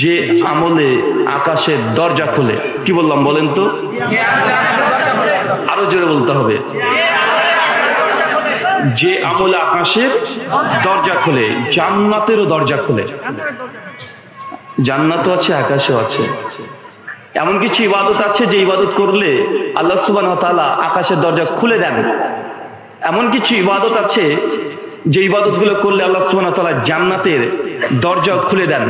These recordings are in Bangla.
যে আমলে আকাশের দরজা খোলে। কি বললাম বলেন তো? আরো জোরে বলতে হবে। যে আমলে আকাশের দরজা খোলে, জান্নাতেরও দরজা খোলে। জান্নাতও আছে, আকাশও আছে। এমন কিছু ইবাদত আছে যে ইবাদত করলে আল্লাহ সুবহানাহু ওয়া তাআলা আকাশের দরজা খুলে দেন। এমন কিছু ইবাদত আছে যে ইবাদতগুলো করলে আল্লাহ সুবহানাহু ওয়া তাআলা জান্নাতের দরজা খুলে দেন।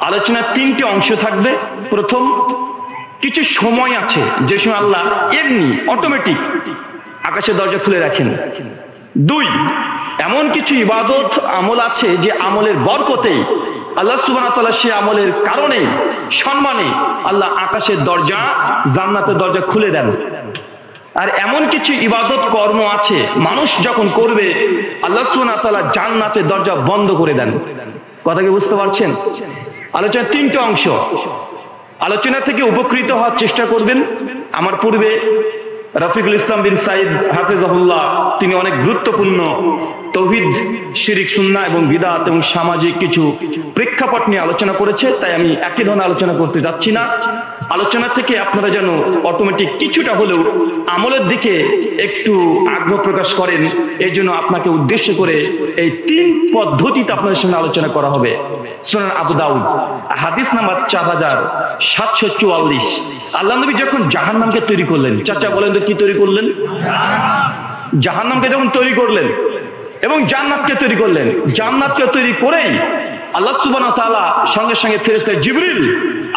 আলোচনার তিনটি অংশ থাকবে। প্রথম, কিছু সময় আছে যে সময় আল্লাহ এমনি অটোমেটিক আকাশের দরজা খুলে রাখেন। দুই, এমন কিছু ইবাদত আমল আছে যে আমলের বরকতেই আল্লাহ সুবহানাহু ওয়া তাআলা সে আমলের কারণে সম্মানে আল্লাহ আকাশের দরজা, জান্নাতের দরজা খুলে দেন। আর এমন কিছু ইবাদত কর্ম আছে মানুষ যখন করবে আল্লাহ সুবহানাহু ওয়া তাআলা জান্নাতের দরজা বন্ধ করে দেন। কথা কি বুঝতে পারছেন? আলোচনার তিনটে অংশ। আলোচনা থেকে উপকৃত হওয়ার চেষ্টা করবেন। আমার পূর্বে রফিকুল ইসলাম বিন সাইদ হাফেজাহুল্লাহ তিনি অনেক গুরুত্বপূর্ণ তাওহীদ, শিরক, সুন্নাহ এবং বিদআত এবং সামাজিক কিছু প্রেক্ষাপট নিয়ে আলোচনা করেছে, তাই আমি একই ধরনের আলোচনা করতে যাচ্ছি না। আলোচনা থেকে আপনারা যেন অটোমেটিক কিছুটা হলেও আমলের দিকে একটু আগ্রহ প্রকাশ করেন, এই জন্য আপনাকে উদ্দেশ্য করে এই তিন পদ্ধতিতে আপনাদের সঙ্গে আলোচনা করা হবে। সুনান আবু দাউদ হাদিস নাম্বার 4744। আল্লাহ নবী যখন জাহান্নামকে তৈরি করলেন, চাচা বলেন তো কি তৈরি করলেন? জাহান্নামকে যখন তৈরি করলেন এবং জান্নাতকে তৈরি করলেন, জান্নাতকে তৈরি করেই আল্লাহ সুবহানাহু ওয়া তাআলা সঙ্গে সঙ্গে ফেরেশতা জিবরিল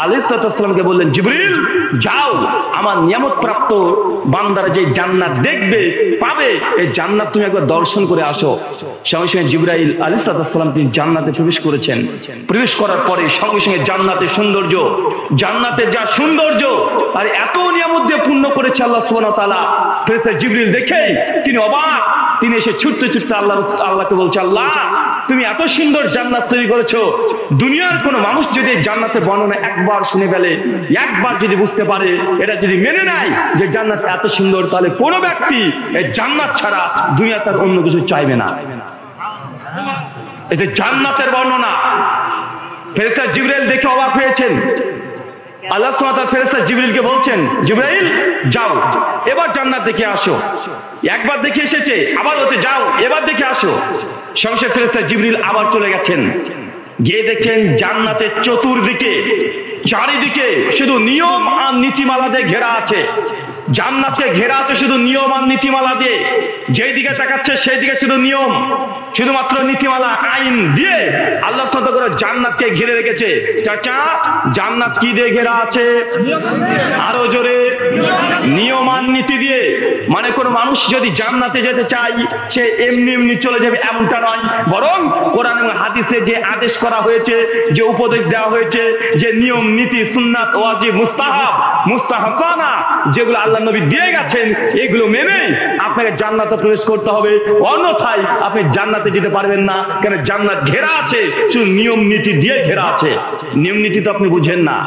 আলাইহিস সালামকে বললেন, জিবরিল যাও, আমার নিয়ামত প্রাপ্ত বান্দারা যে জান্নাত দেখবে, পাবে, এই জান্নাত তুমি একবার দর্শন করে আসো। সঙ্গে সঙ্গে জিবরাইল আলাইহিস সালাম তিনি জান্নাতে প্রবেশ করেছেন। প্রবেশ করার পরে সঙ্গে সঙ্গে জান্নাতের সৌন্দর্য, জান্নাতের যা সৌন্দর্য আর এত নিয়ামত দিয়ে পূর্ণ করেছে আল্লাহ সুবহানাহু ওয়া তাআলা, ফেরেশতা জিবরিল দেখে তিনি অবাক। তিনি এসে ছুটতে ছুটতে আল্লাহকে বলছে, আল্লাহ তুমি এত সুন্দর জান্নাত তৈরি করেছো, দুনিয়ার কোনো মানুষ যদি জান্নাতের বর্ণনা একবার শুনে ফেলে, একবার যদি বুঝতে পারে, এটা যদি মেনে নেয় যে জান্নাত এত সুন্দর, তাহলে কোনো ব্যক্তি এই জান্নাত ছাড়া দুনিয়া তার অন্য কিছু চাইবে না। এই যে জান্নাতের বর্ণনা, ফেরেশতা জিবরাইল দেখে অবাক হয়েছেন। আল্লাহ সুবহানাহু ওয়া তাআলা ফেরেশতা জিবরিলকে বলছেন, জিবরাইল যাও, এবার জান্নাত দেখে আসো। একবার দেখে এসেছে, আবার হচ্ছে যাও, এবার দেখে আসো। সঙ্গে ফেরেশতা জিবরিল আবার চলে গেছেন, গিয়ে দেখছেন জান্নাতের চতুর্দিকে, চারিদিকে শুধু নিয়ম আর নীতিমালা দিয়ে ঘেরা আছে। জান্নাতকে ঘেরা আছে শুধু নিয়ম আর নীতিমালা দিয়ে। যেই দিকে তাকাচ্ছে সেই দিকে শুধু নিয়ম, শুধুমাত্র নীতিমালা, আইন দিয়ে আল্লাহ সুবহানাহু ওয়া তাআলা জান্নাতকে ঘিরে রেখেছে। চাচা, জান্নাত কি দিয়ে ঘেরা আছে? আরো জোরে, নিয়ম আর নীতি দিয়ে। মানে কোন মানুষ যদি জান্নাতে যেতে চায় সে এমনি এমনি চলে যাবে এমনটা নয়, বরং কোরআন এবং হাদিসে যে আদেশ করা হয়েছে, যে উপদেশ দেওয়া হয়েছে, যে নিয়ম নীতি, সুন্নাত, ওয়াজিব, মুস্তাহাব, মুস্তাহসানা যেগুলো আল্লাহ নবী দিয়ে গেছেন, এগুলো মেনে আপনাকে জান্নাতে প্রবেশ করতে হবে। অন্যথায় আপনি জান্নাতে যেতে পারবেন না। কেন? জান্নাত ঘেরা আছে শুধু নিয়ম নীতি দিয়ে ঘেরা আছে। নিয়ম নীতি তো আপনি বুঝেন না।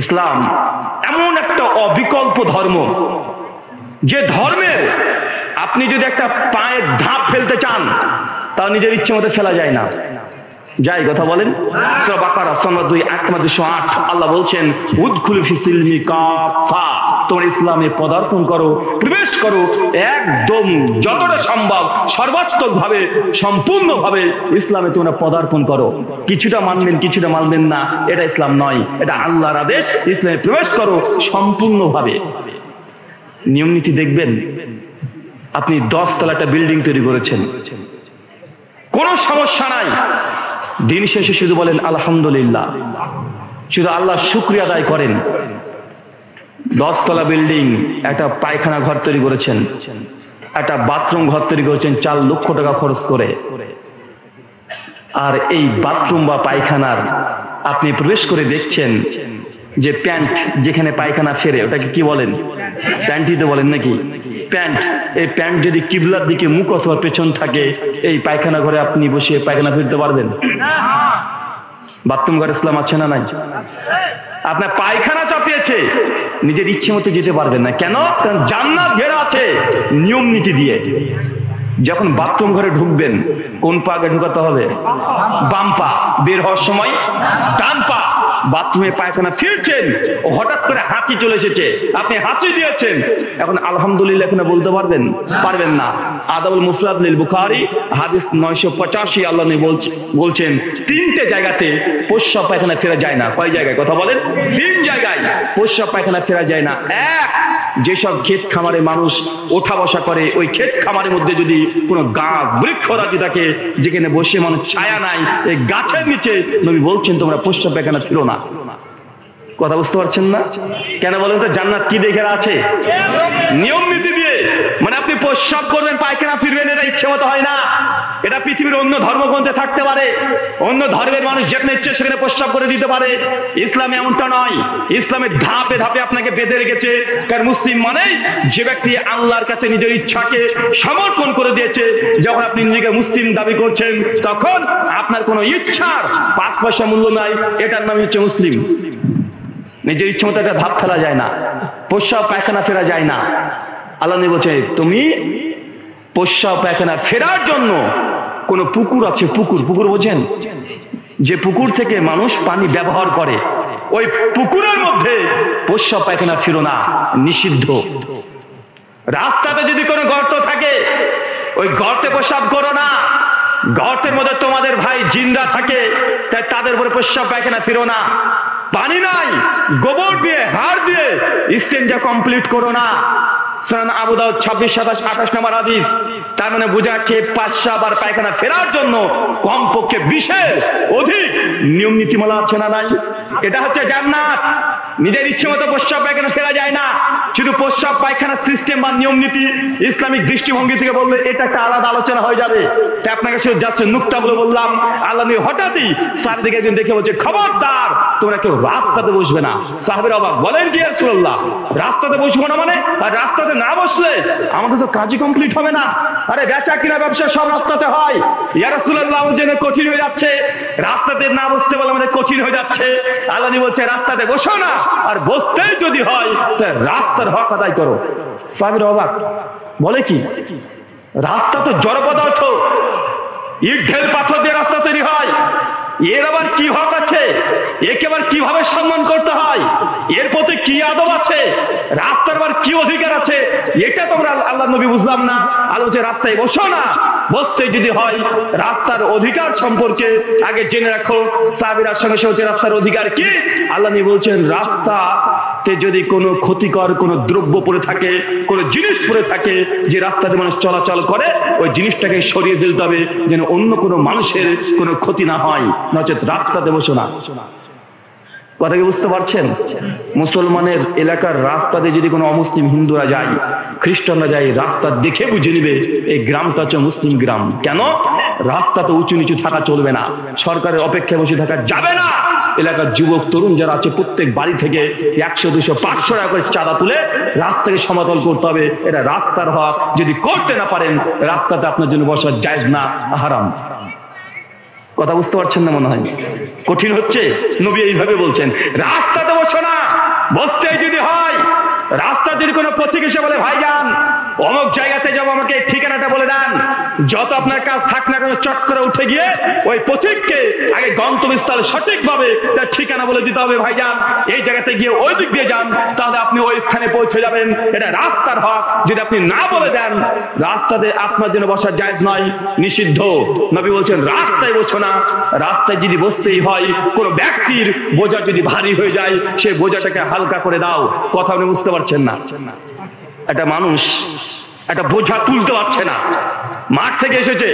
ইসলাম এমন একটা অবিকল্প ধর্ম, যে ধর্মে আপনি যদি একটা পায়ের ধাপ ফেলতে চান, তাও নিজের ইচ্ছে মতো ফেলা যায় না। যাই কথা বলেন, সূরা বাকারা 2 আয়াত 208 আল্লাহ বলছেন, উদখুলু ফিসিলমি কাফা, তোমরা ইসলামে পদার্পণ করো, প্রবেশ করো একদম যতটা সম্ভব সর্বাত্মক ভাবে, সম্পূর্ণ ভাবে ইসলামে তোমরা পদার্পণ করো। কিছুটা মানবেন, কিছুটা মানবেন না, এটা ইসলাম নয়, এটা আল্লাহর আদেশ। ইসলামে প্রবেশ করো সম্পূর্ণভাবে। নিয়ম নীতি দেখবেন, আপনি 10 তলা একটা বিল্ডিং তৈরি করেছেন, কোনো সমস্যা নাই, দিন শেষে শুধু বলেন আলহামদুলিল্লাহ, শুধু আল্লাহ শুকরিয়া আদায় করেন। 10 তলা বিল্ডিং, একটা পায়খানা ঘর তৈরি করেছেন, একটা বাথরুম ঘর তৈরি করেছেন 4 লক্ষ টাকা খরচ করে। আর এই বাথরুম বা পায়খানার আপনি প্রবেশ করে দেখছেন যে প্যান্ট যেখানে পায়খানা ফেরে, ওটাকে কি বলেন? প্যান্টই তো বলেন নাকি? প্যান্ট। এই প্যান্ট যদি কিবলার দিকে মুখ অথবা পেছন থাকে, এই পায়খানা ঘরে আপনি বসে পায়খানা ফেলতে পারবেন? বাথরুম ঘরে ইসলাম আছে না নাই? আপনার পায়খানা চাপিয়েছে, নিজের ইচ্ছে মতো যেতে পারবেন না। কেন? কারণ জান্নাত ঘেরা আছে নিয়ম নীতি দিয়ে। যখন বাথরুম ঘরে ঢুকবেন কোন পা আগে ঢুকাতে হবে? বাম পা। বের হওয়ার সময় ডান পা। বাথরুমে পায়খানা ফিরছেন, ও হঠাৎ করে হাঁচি চলে এসেছে, আপনি হাঁচি দিয়েছেন, এখন আলহামদুলিল্লাহ এখানে বলতে পারবেন? পারবেন না। আদাবুল মুফরাদ লিল বুখারী হাদিস 985 আল্লাহ নবী বলছেন 3টে জায়গাতে প্রস্রাব পায়খানা ফেরা যায় না। কয় জায়গায়? কথা বলেন। 3 জায়গায় প্রস্রাব পায়খানা ফেরা যায় না। এক, যেসব ক্ষেত খামারে মানুষ ওঠা বসা করে, ওই ক্ষেত খামারের মধ্যে যদি কোনো গাছ বৃক্ষরাজি থাকে যেখানে বসে মানুষ ছায়া নাই, এই গাছের নিচে নবী বলছেন তোমরা প্রস্রাব পায়খানা ফেরো না। কথা বুঝতে পারছেন না? কেন বলেন তো? জান্নাত কি দেখে আছে? নিয়ম নীতি দিয়ে। মানে আপনি প্রস্রাব করবেন, পায়খানা ফিরবেন, এটা ইচ্ছে মতো হয় না। এটা পৃথিবীর অন্য ধর্মগ্রন্থে থাকতে পারে, অন্য ধর্মের মানুষ যেখানে ইচ্ছে সেখানে প্রস্রাব করে দিতে পারে। ইসলামে এমনটা নয়। ইসলামের ধাপে ধাপে আপনাকে বেঁধে রেখেছে। কারণ মুসলিম মানে যে ব্যক্তি আল্লাহর কাছে নিজের ইচ্ছাকে সমর্পণ করে দিয়েছে। যখন আপনি নিজেকে মুসলিম দাবি করছেন তখন আপনার কোনো ইচ্ছার 5 পয়সা মূল্য নাই, এটার নাম হচ্ছে মুসলিম। নিজের ইচ্ছে মতো একটা ধাপ ফেলা যায় না, প্রস্রাব পায়খানা ফেরা যায় না। আল্লাহ নবী বলছে তুমি প্রস্রাব পায়খানা ফেরার জন্য কোন পুকুর আছে, পুকুর বোঝেন? যে পুকুর থেকে মানুষ পানি ব্যবহার করে, ওই পুকুরের মধ্যে প্রস্রাব পায়খানা ফেরো না, নিষিদ্ধ। রাস্তাতে যদি কোনো গর্ত থাকে ওই গর্তে প্রস্রাব করো না। গর্তের মধ্যে তোমাদের ভাই জিন্দা থাকে, তাই তাদের উপরে প্রস্রাব পায়খানা ফেরো না। পানি নাই, গোবর দিয়ে হাড় দিয়ে ইস্তেঞ্জা কমপ্লিট করো না। সুনান আবু দাউদ 26-27-28 নম্বর হাদিস। তার মানে বোঝা যাচ্ছে প্রস্রাব আর পায়খানা ফেরার জন্য কমপক্ষে বিশেষ অধিক নিয়ম নীতিমালা আছে না নাই? এটা হচ্ছে জান্নাত। নিজের ইচ্ছে মতো প্রস্রাব পায়খানা ফেরা যায় না। শুধু প্রস্রাব পায়খানার সিস্টেম বা নিয়ম নীতি ইসলামিক দৃষ্টিভঙ্গি থেকে বললে এটা একটা আলাদা আলোচনা হয়ে যাবে। তাই আপনাকে শুধু যাচ্ছে নুকতাগুলো বললাম। আল্লাহ নবী হঠাৎই সাহাবীদেরকে একদিন দেখে বলছে খবরদার তোমরা কেউ রাস্তাতে বসবে না। সাহাবীরা অবাক, বলেন কি রাসূলুল্লাহ, রাস্তাতে বসবো না মানে? আর রাস্তাতে না বসলে আমাদের তো কাজই কমপ্লিট হবে না। আরে বেচা কিনা ব্যবসা সব রাস্তাতে হয়। ইয়া রাসূলুল্লাহ আমাদের জন্য কঠিন হয়ে যাচ্ছে, রাস্তাতে না বসতে বলে আমাদের কঠিন হয়ে যাচ্ছে। আল্লাহ নবী বলছে রাস্তাতে বসো না, আর বসতে যদি হয় তাহলে রাস্তার হক আদায় করো। সাহাবীরা অবাক, বলে কি? রাস্তা তো জড় পদার্থ, ইট ঢেল পাথর দিয়ে রাস্তা তৈরি হয়, এর আবার কি হক আছে? একে আবার কিভাবে সম্মান করতে হয়? এর প্রতি কি আদব আছে? রাস্তার আবার কি অধিকার আছে? এটা তোমরা আল্লাহ নবী বুঝলাম না। আল্লাহ বলছে রাস্তায় বসো না, বসতে যদি হয় রাস্তার অধিকার সম্পর্কে আগে জেনে রাখো। সাহাবীরা সঙ্গে সঙ্গে রাস্তার অধিকার কি? আল্লাহ নবী বলছেন রাস্তাতে যদি কোনো ক্ষতিকর কোনো দ্রব্য পড়ে থাকে, কোনো জিনিস পড়ে থাকে, যে রাস্তাতে মানুষ চলাচল করে, ওই জিনিসটাকে সরিয়ে ফেলতে হবে যেন অন্য কোনো মানুষের কোনো ক্ষতি না হয়, নচেত রাস্তাতে বসো না। কথা কি বুঝতে পারছেন? মুসলমানের এলাকার রাস্তাতে যদি কোনো অমুসলিম হিন্দুরা যায়, খ্রিস্টানরা যায়, রাস্তা দেখে বুঝে নিবে এই গ্রামটা হচ্ছে মুসলিম গ্রাম। কেন? রাস্তাতে উঁচু নিচু থাকা চলবে না, সরকারের অপেক্ষায় বসে থাকা যাবে না। এলাকার যুবক তরুণ যারা আছে প্রত্যেক বাড়ি থেকে 100, 200, 500 টাকা করে চাঁদা তুলে রাস্তাকে সমতল করতে হবে। এটা রাস্তার হক। যদি করতে না পারেন রাস্তাতে আপনার জন্য বসা জায়েজ না, হারাম। কথা বুঝতে পারছেন না মনে হয়? কঠিন হচ্ছে। নবী এইভাবে বলছেন রাস্তাতে বসো না, বসতে যদি হয় রাস্তা যদি কোনো পথিক এসে বলে ভাইজান অমুক জায়গাতে যাবো, আমাকে ঠিকানাটা বলে দেন, যত আপনার কাজ থাক না কেন চট করে উঠে গিয়ে ওই পথিককে আগে গন্তব্যস্থল সঠিকভাবে তার ঠিকানা বলে দিতে হবে, ভাইজান এই জায়গাতে গিয়ে ওই দিক দিয়ে যান, তাহলে আপনি ওই স্থানে পৌঁছে যাবেন। এটা রাস্তার হক। যদি আপনি না বলে দেন রাস্তাতে আপনার জন্য বসা জায়েজ নয়, নিষিদ্ধ। নবী বলছেন রাস্তায় বসো না। রাস্তায় যদি বসতেই হয়, কোনো ব্যক্তির বোঝা যদি ভারী হয়ে যায়, সেই বোঝাটাকে হালকা করে দাও। কথা আপনি বুঝতে পারছেন না? একটা মানুষ একটা বোঝা তুলতে পারছে না, মাঠ থেকে এসেছে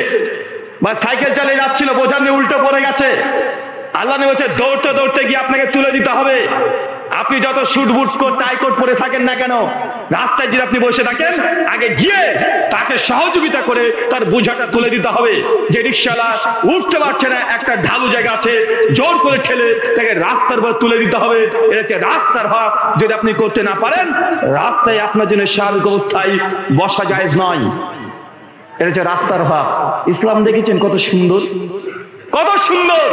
বা সাইকেল চালিয়ে যাচ্ছিল, বোঝা নিয়ে উল্টো পড়ে গেছে। আল্লাহ নবী বলছে দৌড়তে দৌড়তে গিয়ে আপনাকে তুলে দিতে হবে। আপনি যত suit boot coat tie coat পরে থাকেন না কেন, রাস্তায় যদি আপনি বসে থাকেন আগে গিয়ে তাকে সহযোগিতা করে তার বোঝাটা তুলে দিতে হবে। যে রিকশাওয়ালা উঠতে পারছে না, একটা ঢালু জায়গা আছে, জোর করে ঠেলে তাকে রাস্তার উপর তুলে দিতে হবে। এটা হচ্ছে রাস্তার হক। যদি আপনি করতে না পারেন রাস্তায় আপনার জন্য স্বাভাবিক অবস্থায় বসা জায়েজ নয়। এটা হচ্ছে রাস্তার হক। ইসলাম দেখেছেন কত সুন্দর, কত সুন্দর।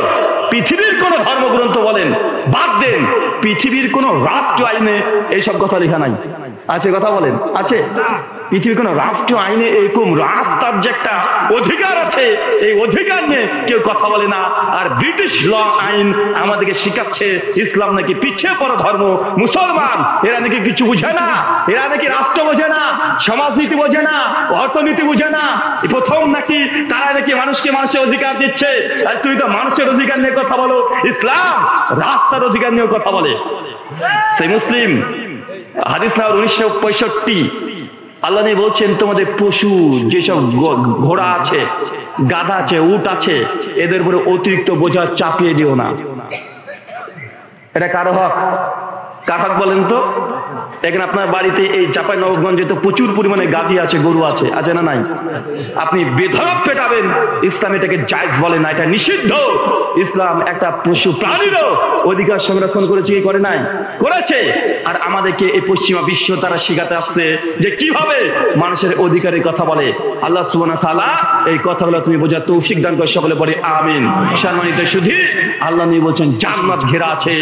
পৃথিবীর কোন ধর্মগ্রন্থ বলেন বাদ দেন, পৃথিবীর কোন রাষ্ট্রীয় আইনে এইসব কথা লেখা নাই। আছে? কথা বলেন, আছে? পৃথিবীর কোন রাষ্ট্রীয় আইনে এরকম রাস্তার যে একটা অধিকার আছে, এই অধিকার নিয়ে কেউ কথা বলে না। আর ব্রিটিশ ল আইন আমাদেরকে শিখাচ্ছে ইসলাম নাকি পিছিয়ে পড়া ধর্ম, মুসলমান এরা নাকি কিছু বুঝে না, এরা নাকি রাষ্ট্র বোঝে না, সমাজনীতি বোঝে না, অর্থনীতি বুঝে না। প্রথম নাকি তারা নাকি মানুষকে মানুষের অধিকার দিচ্ছে, আর তুই তো মানুষের অধিকার নিয়ে কথা বলো, ইসলাম রাস্তার অধিকার নিয়ে কথা বলে। সেই মুসলিম হাদিস নাম্বার 1965, আল্লাহ নবী বলছেন তোমাদের পশু যেসব ঘোড়া আছে, গাধা আছে, উট আছে, এদের উপরে অতিরিক্ত বোঝা চাপিয়ে দিও না। এটা কারো হক? কার হক বলেন তো? এখানে আপনার বাড়িতে এই চাঁপাইনবাবগঞ্জে তো প্রচুর পরিমাণে গাভী আছে, গরু আছে, আছে না নাই? আপনি বেধড়ক পেটাবেন, ইসলাম এটাকে জায়েজ বলে না, এটা নিষিদ্ধ। ইসলাম একটা পশু প্রাণীরও অধিকার সংরক্ষণ করেছে, কি করে নাই? করেছে। আর আমাদেরকে এই পশ্চিমা বিশ্ব তারা শিখাতে আসছে যে কিভাবে মানুষের অধিকারের কথা বলে। আল্লাহ সুবহানাহু ওয়া তাআলা এই কথাগুলো তুমি বোঝার তৌফিক দান করে, সকলে পড়ে আমিন। সম্মানিত সুধী, আল্লাহ নবী বলছেন জান্নাত ঘেরা আছে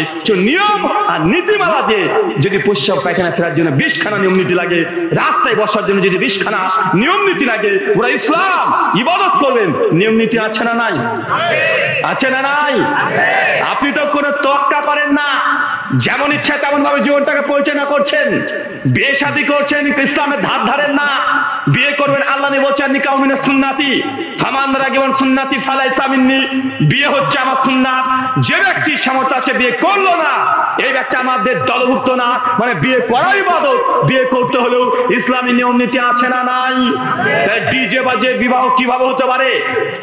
নিয়ম আর নীতিমালা দিয়ে। যদি প্রস্রাব পায়খানা ফেরার জন্য 20খানা নিয়ম নীতি লাগে, রাস্তায় বসার জন্য যদি 20খানা নিয়ম নীতি লাগে, পুরো ইসলাম ইবাদত করবেন, নিয়ম নীতি আছে না নাই? আছে না নাই? আপনি তো কোনো তোয়াক্কা করেন না, যেমন ইচ্ছা তেমন ভাবে জীবনটাকে পরিচালনা করছেন। বিয়ে শাদী করছেন, ইসলামের ধার ধারেন না। বিয়ে করবেন, আল্লাহ নবী বলছেন নিকাহু মিনাস সুন্নাতি ফামান রাগিবান সুন্নাতি ফালাইসা মিন্নি। বিয়ে হচ্ছে আমার সুন্নাত। যে ব্যক্তি সামর্থ্য আছে বিয়ে করলো না, এই ব্যক্তি আমাদের দলভুক্ত না। মানে বিয়ে করাই ইবাদত। বিয়ে করতে হলেও ইসলামী নিয়ম নীতি আছে না নাই? ডিজে বাজে বিবাহ কিভাবে হতে পারে?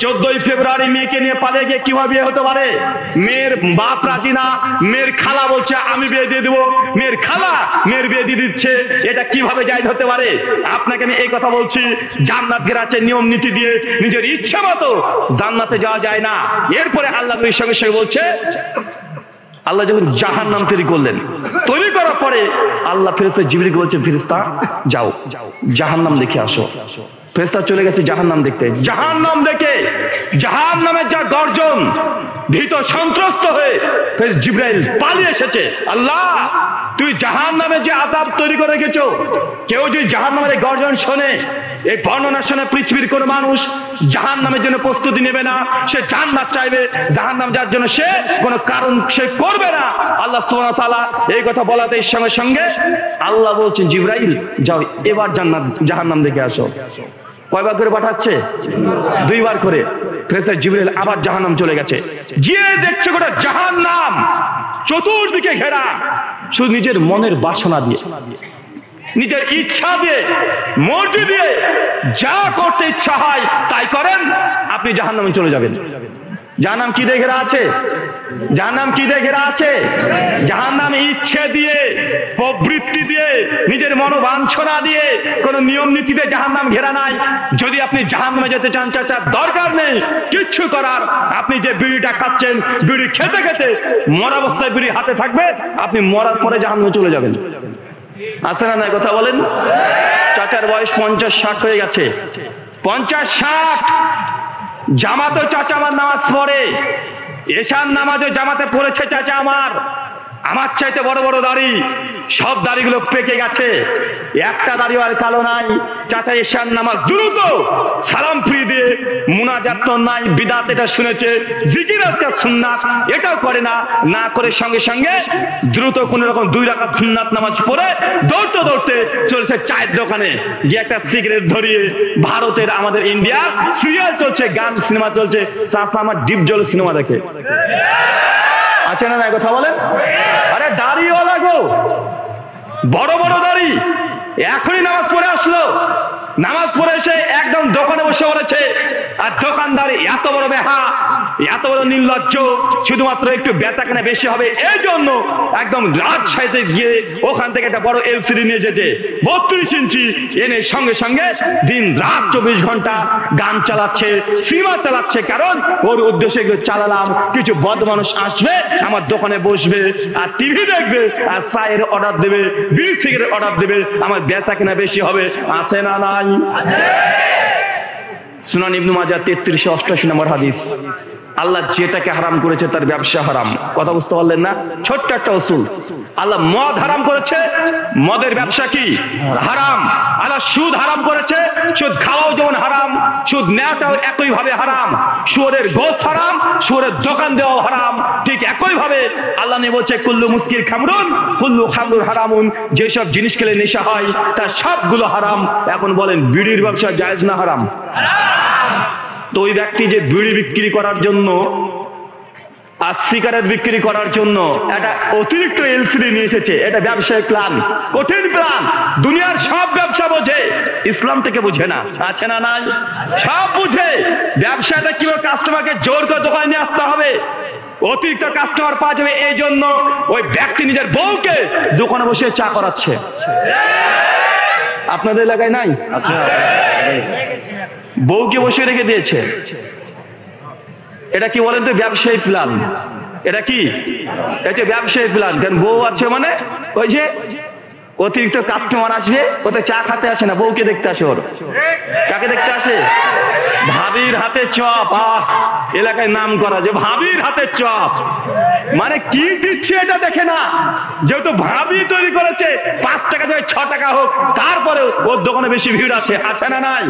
14ই ফেব্রুয়ারি মেয়েকে নিয়ে পালিয়ে গিয়ে কিভাবে বিয়ে হতে পারে? মেয়ের বাপ রাজি না, মেয়ের খালা বলছে আমি বিয়ে দিয়ে দেবো, মেয়ের খালা মেয়ের বিয়ে দিয়ে দিচ্ছে, এটা কিভাবে জায়েজ হতে পারে? আপনাকে আমি এই কথা বলছি, জান্নাত ঘেরা আছে নিয়ম নীতি দিয়ে, নিজের ইচ্ছা মতো জান্নাতে যাওয়া যায় না। এরপরে আল্লাহ নবীর সঙ্গে সঙ্গে বলছে, আল্লাহ যখন জাহান্নাম তৈরি করলেন, তৈরি করার পরে আল্লাহ ফেরেশতা জিবরিলকে বলছে ফেরেশতা যাও জাহান্নাম দেখে আসো। ফেরেশতা চলে গেছে জাহান্নাম দেখতে। জাহান্নাম দেখে জাহান্নামের যা গর্জন, ভীত সন্ত্রস্ত হয়ে জিবরাইল পালিয়ে এসেছে। আল্লাহ তুই জাহান্নামে যে আযাব তৈরি করে রেখেছো, কেউ যদি জাহান্নামের গর্জন শোনে, এই বর্ণনা শুনে পৃথিবীর কোন মানুষ জাহান্নামের জন্য প্রস্তুতি নেবে না। সে জান্নাত চাইবে, জাহান্নাম যার জন্য সে কোনো কারণ সে করবে না। আল্লাহ সুবহানাহু ওয়া তাআলা এই কথা বলাতে সঙ্গে সঙ্গে আল্লাহ বলছেন জিবরাইল যাও এবার জাহান্নাম দেখে আসো। কয়বার করে পাঠাচ্ছে? 2 বার করে। ফেরেশতা জিবরাইল আবার জাহান্নাম চলে গেছে, গিয়ে দেখছে গোটা জাহান্নাম চতুর্দিকে ঘেরা, শুধু নিজের মনের বাসনা দিয়ে, নিজের ইচ্ছা দিয়ে, মর্জি দিয়ে যা করতে ইচ্ছা হয় তাই করেন, আপনি জাহান্নামে চলে যাবেন। জাহান্নাম কি দিয়ে ঘেরা আছে? জাহান্নাম কি দিয়ে ঘেরা আছে? জাহান্নাম ইচ্ছে দিয়ে, প্রবৃত্তি দিয়ে, নিজের মনোবাঞ্ছনা দিয়ে, কোন নিয়ম নীতিতে জাহান্নাম ঘেরা নাই। যদি আপনি জাহান্নামে যেতে চান, চাচা দরকার নেই কিচ্ছু করার। আপনি যে বিড়িটা খাচ্ছেন, বিড়ি খেতে খেতে মরা অবস্থায় বিড়ি হাতে থাকবে, আপনি মরার পরে জাহান্নামে চলে যাবেন। আছে না নাই? কথা বলেন। চাচার বয়স 50-60 হয়ে গেছে, 50-60। জামাতে চাচা আমার নামাজ পড়ে, এশার নামাজও জামাতে পড়েছে চাচা আমার চাইতে বড় বড় দাড়ি, সব দাড়িগুলো পেকে গেছে, একটা দাড়ি আর কালো নাই। চাচা এশার নামাজ দ্রুত সালাম ফিরিয়ে দিয়ে, মুনাজাত তো নাই, বিদাত এটা শুনেছে, জিকির আজকাল সুন্নাত এটাও করে না, না করে সঙ্গে সঙ্গে দ্রুত কোন রকম 2 রাকাত সুন্নাত নামাজ পড়ে দৌড়তে দৌড়তে চলছে চায়ের দোকানে গিয়ে একটা সিগারেট ধরিয়ে। ভারতের আমাদের ইন্ডিয়ার সিরিয়াল চলছে, গান সিনেমা চলছে, চাচা আমার ডিপ জল সিনেমা দেখে। আছে না? কথা বলেন। আরে দাড়িওয়ালা গো, বড় বড় দাড়ি, এখনই নামাজ পড়ে আসলো, নামাজ পড়ে এসে একদম দোকানে বসে পড়েছে। আর দোকানদারি এত বড় বেহা, এত বড় নির্লজ্জ, শুধুমাত্র একটু বেচা কেনা বেশি হবে এই জন্য একদম রাজশাহীতে গিয়ে ওখান থেকে একটা বড় এলসিডি নিয়ে যেতে 32 ইঞ্চি এনে সঙ্গে সঙ্গে দিন রাত 24 ঘন্টা গান চালাচ্ছে, সিনেমা চালাচ্ছে। কারণ ওর উদ্দেশ্যে চালালাম, কিছু বদ মানুষ আসবে আমার দোকানে বসবে আর টিভি দেখবে আর চায়ের অর্ডার দেবে, বিড়ি সিগারেট অর্ডার দেবে, আমার বেচা কেনা বেশি হবে। আছে না নাই? সুনান ইবনে মাজাহ 3388 নম্বর হাদিস। আল্লাহ যেটাকে হারাম করেছে তার ব্যবসা হারাম। কথা বুঝতে পারলেন না? ছোট্ট একটা উসুল। আল্লাহ মদ হারাম করেছে, মদের ব্যবসা কি হারাম। আল্লাহ সুদ হারাম করেছে, সুদ খাওয়াও যেমন হারাম, সুদ নেওয়াটাও একই ভাবে হারাম। শুয়োরের গোশত হারাম, শুয়োরের দোকান দেওয়াও হারাম। ঠিক একই ভাবে আল্লাহ নিয়ে বলছে কুল্লু মুস্কির খামরুন কুল্লু খামরুন হারামুন, যেসব জিনিস খেলে নেশা হয় তার সবগুলো হারাম। এখন বলেন বিড়ির ব্যবসা জায়েজ না হারাম? তো ওই ব্যক্তি যে বিড়ি বিক্রি করার জন্য আর সিগারেট বিক্রি করার জন্য একটা অতিরিক্ত এলসিডি নিয়ে এসেছে, এটা ব্যবসায়িক প্ল্যান, কঠিন প্ল্যান। দুনিয়ার সব ব্যবসা বোঝে, ইসলাম থেকে বুঝে না, আছে না নাই? সব বুঝে। ব্যবসাটা কিভাবে কাস্টমারকে জোর করে দোকানে নিয়ে আসতে হবে, অতিরিক্ত কাস্টমার পাওয়া যাবে, এই জন্য ওই ব্যক্তি নিজের বউকে দোকানে বসে চা করাচ্ছে। আপনাদের এলাকায় নাই? আচ্ছা, বউকে বসে রেখে দিয়েছে। এটা কি বলেন তো? ব্যবসায়ী প্ল্যান। এটা কি? এটা ব্যবসায়ী প্ল্যান। কারণ বউ আছে মানে ওই যে অতিরিক্ত কাস্টমার আসবে, ওতে চা খেতে আসে না, বউকে দেখতে আসে। ওর কাকে দেখতে আসে? ভাবির হাতে চপ। এলাকায় নাম করা যে ভাবির হাতে চপ, মানে কি দিচ্ছে এটা দেখে না। যেহেতু ভাবি তৈরি করেছে, 5 টাকা যায় 6 টাকা হোক, তারপরে ওর দোকানে বেশি ভিড় আছে, আছে না নাই?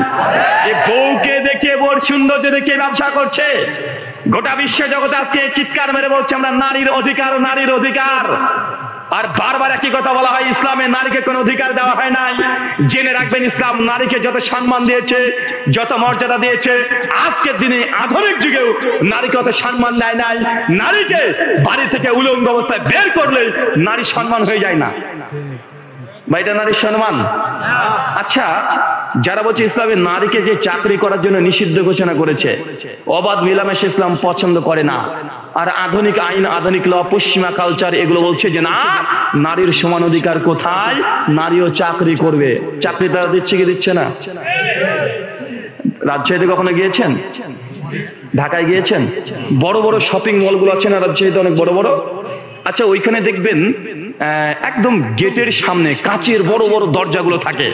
এই বউকে দেখে, বউর সৌন্দর্য দেখে ব্যবসা করছে। গোটা বিশ্ব জগতে আজকে চিৎকার মেরে বলছে আমরা নারীর অধিকার, নারীর অধিকার। আর বারবার একই কথা বলা হয়, ইসলামে নারীকে কোনো অধিকার দেওয়া হয় নাই। জেনে রাখবেন, ইসলাম নারীকে যত সম্মান দিয়েছে, যত মর্যাদা দিয়েছে, আজকের দিনে আধুনিক যুগেও নারীকে অত সম্মান দেয় নাই। নারীকে বাড়ি থেকে উলঙ্গ অবস্থায় বের করলে নারী সম্মান হয়ে যায় না। ভাইটা নারীর সম্মান। আচ্ছা, যারা বলছে ইসলামে নারীকে যে চাকরি করার জন্য নিষিদ্ধ ঘোষণা করেছে, অবাধ মিলামেশা ইসলাম পছন্দ করে না, আর আধুনিক আইন, আধুনিক ল, পশ্চিমা কালচার এগুলো বলছে যে না, নারীর সমান অধিকার কোথায়, নারীও চাকরি করবে। চাকরি তারা দিচ্ছে কি দিচ্ছে না? রাজশাহীতে কখনো গিয়েছেন? ঢাকায় গিয়েছেন? বড় বড় শপিং মলগুলো আছে না রাজশাহীতে, অনেক বড় বড়। আচ্ছা, ওইখানে দেখবেন একদম গেটের সামনে কাচের বড় বড় দরজাগুলো থাকে,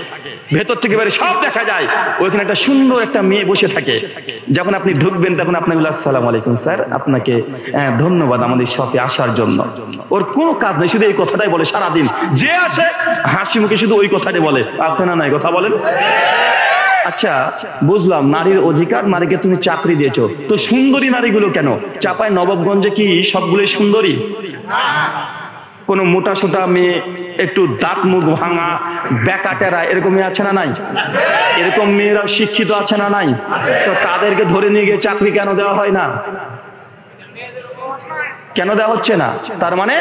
ভেতর থেকে বাইরে সব দেখা যায়। ওইখানে একটা সুন্দর একটা মেয়ে বসে থাকে। যখন আপনি ঢুকবেন তখন আপনাকে বলে আসসালামু আলাইকুম স্যার, আপনাকে ধন্যবাদ আমাদের শপে আসার জন্য। ওর কোনো কাজ নেই, শুধু এই কথাটাই বলে সারাদিন। যে আসে হাসি মুখে শুধু ওই কথাটাই বলে, আছে না নাই? কথা বলেন। আচ্ছা, বুঝলাম নারীর অধিকার, নারীকে তুমি চাকরি দিয়েছো, তো সুন্দরী নারীগুলো কেন? চাপায় নবাবগঞ্জে কি সবগুলোই সুন্দরী? কোন মোটা সোটা মেয়ে, একটু দাঁত মুখ ভাঙা, বেকাটেরা, এরকম মেয়ে আছে না নাই? এরকম মেয়েরা শিক্ষিত আছে না নাই? তো তাদেরকে ধরে নিয়ে গিয়ে চাকরি কেন দেওয়া হয় না? কেন দেওয়া হচ্ছে না? তার মানে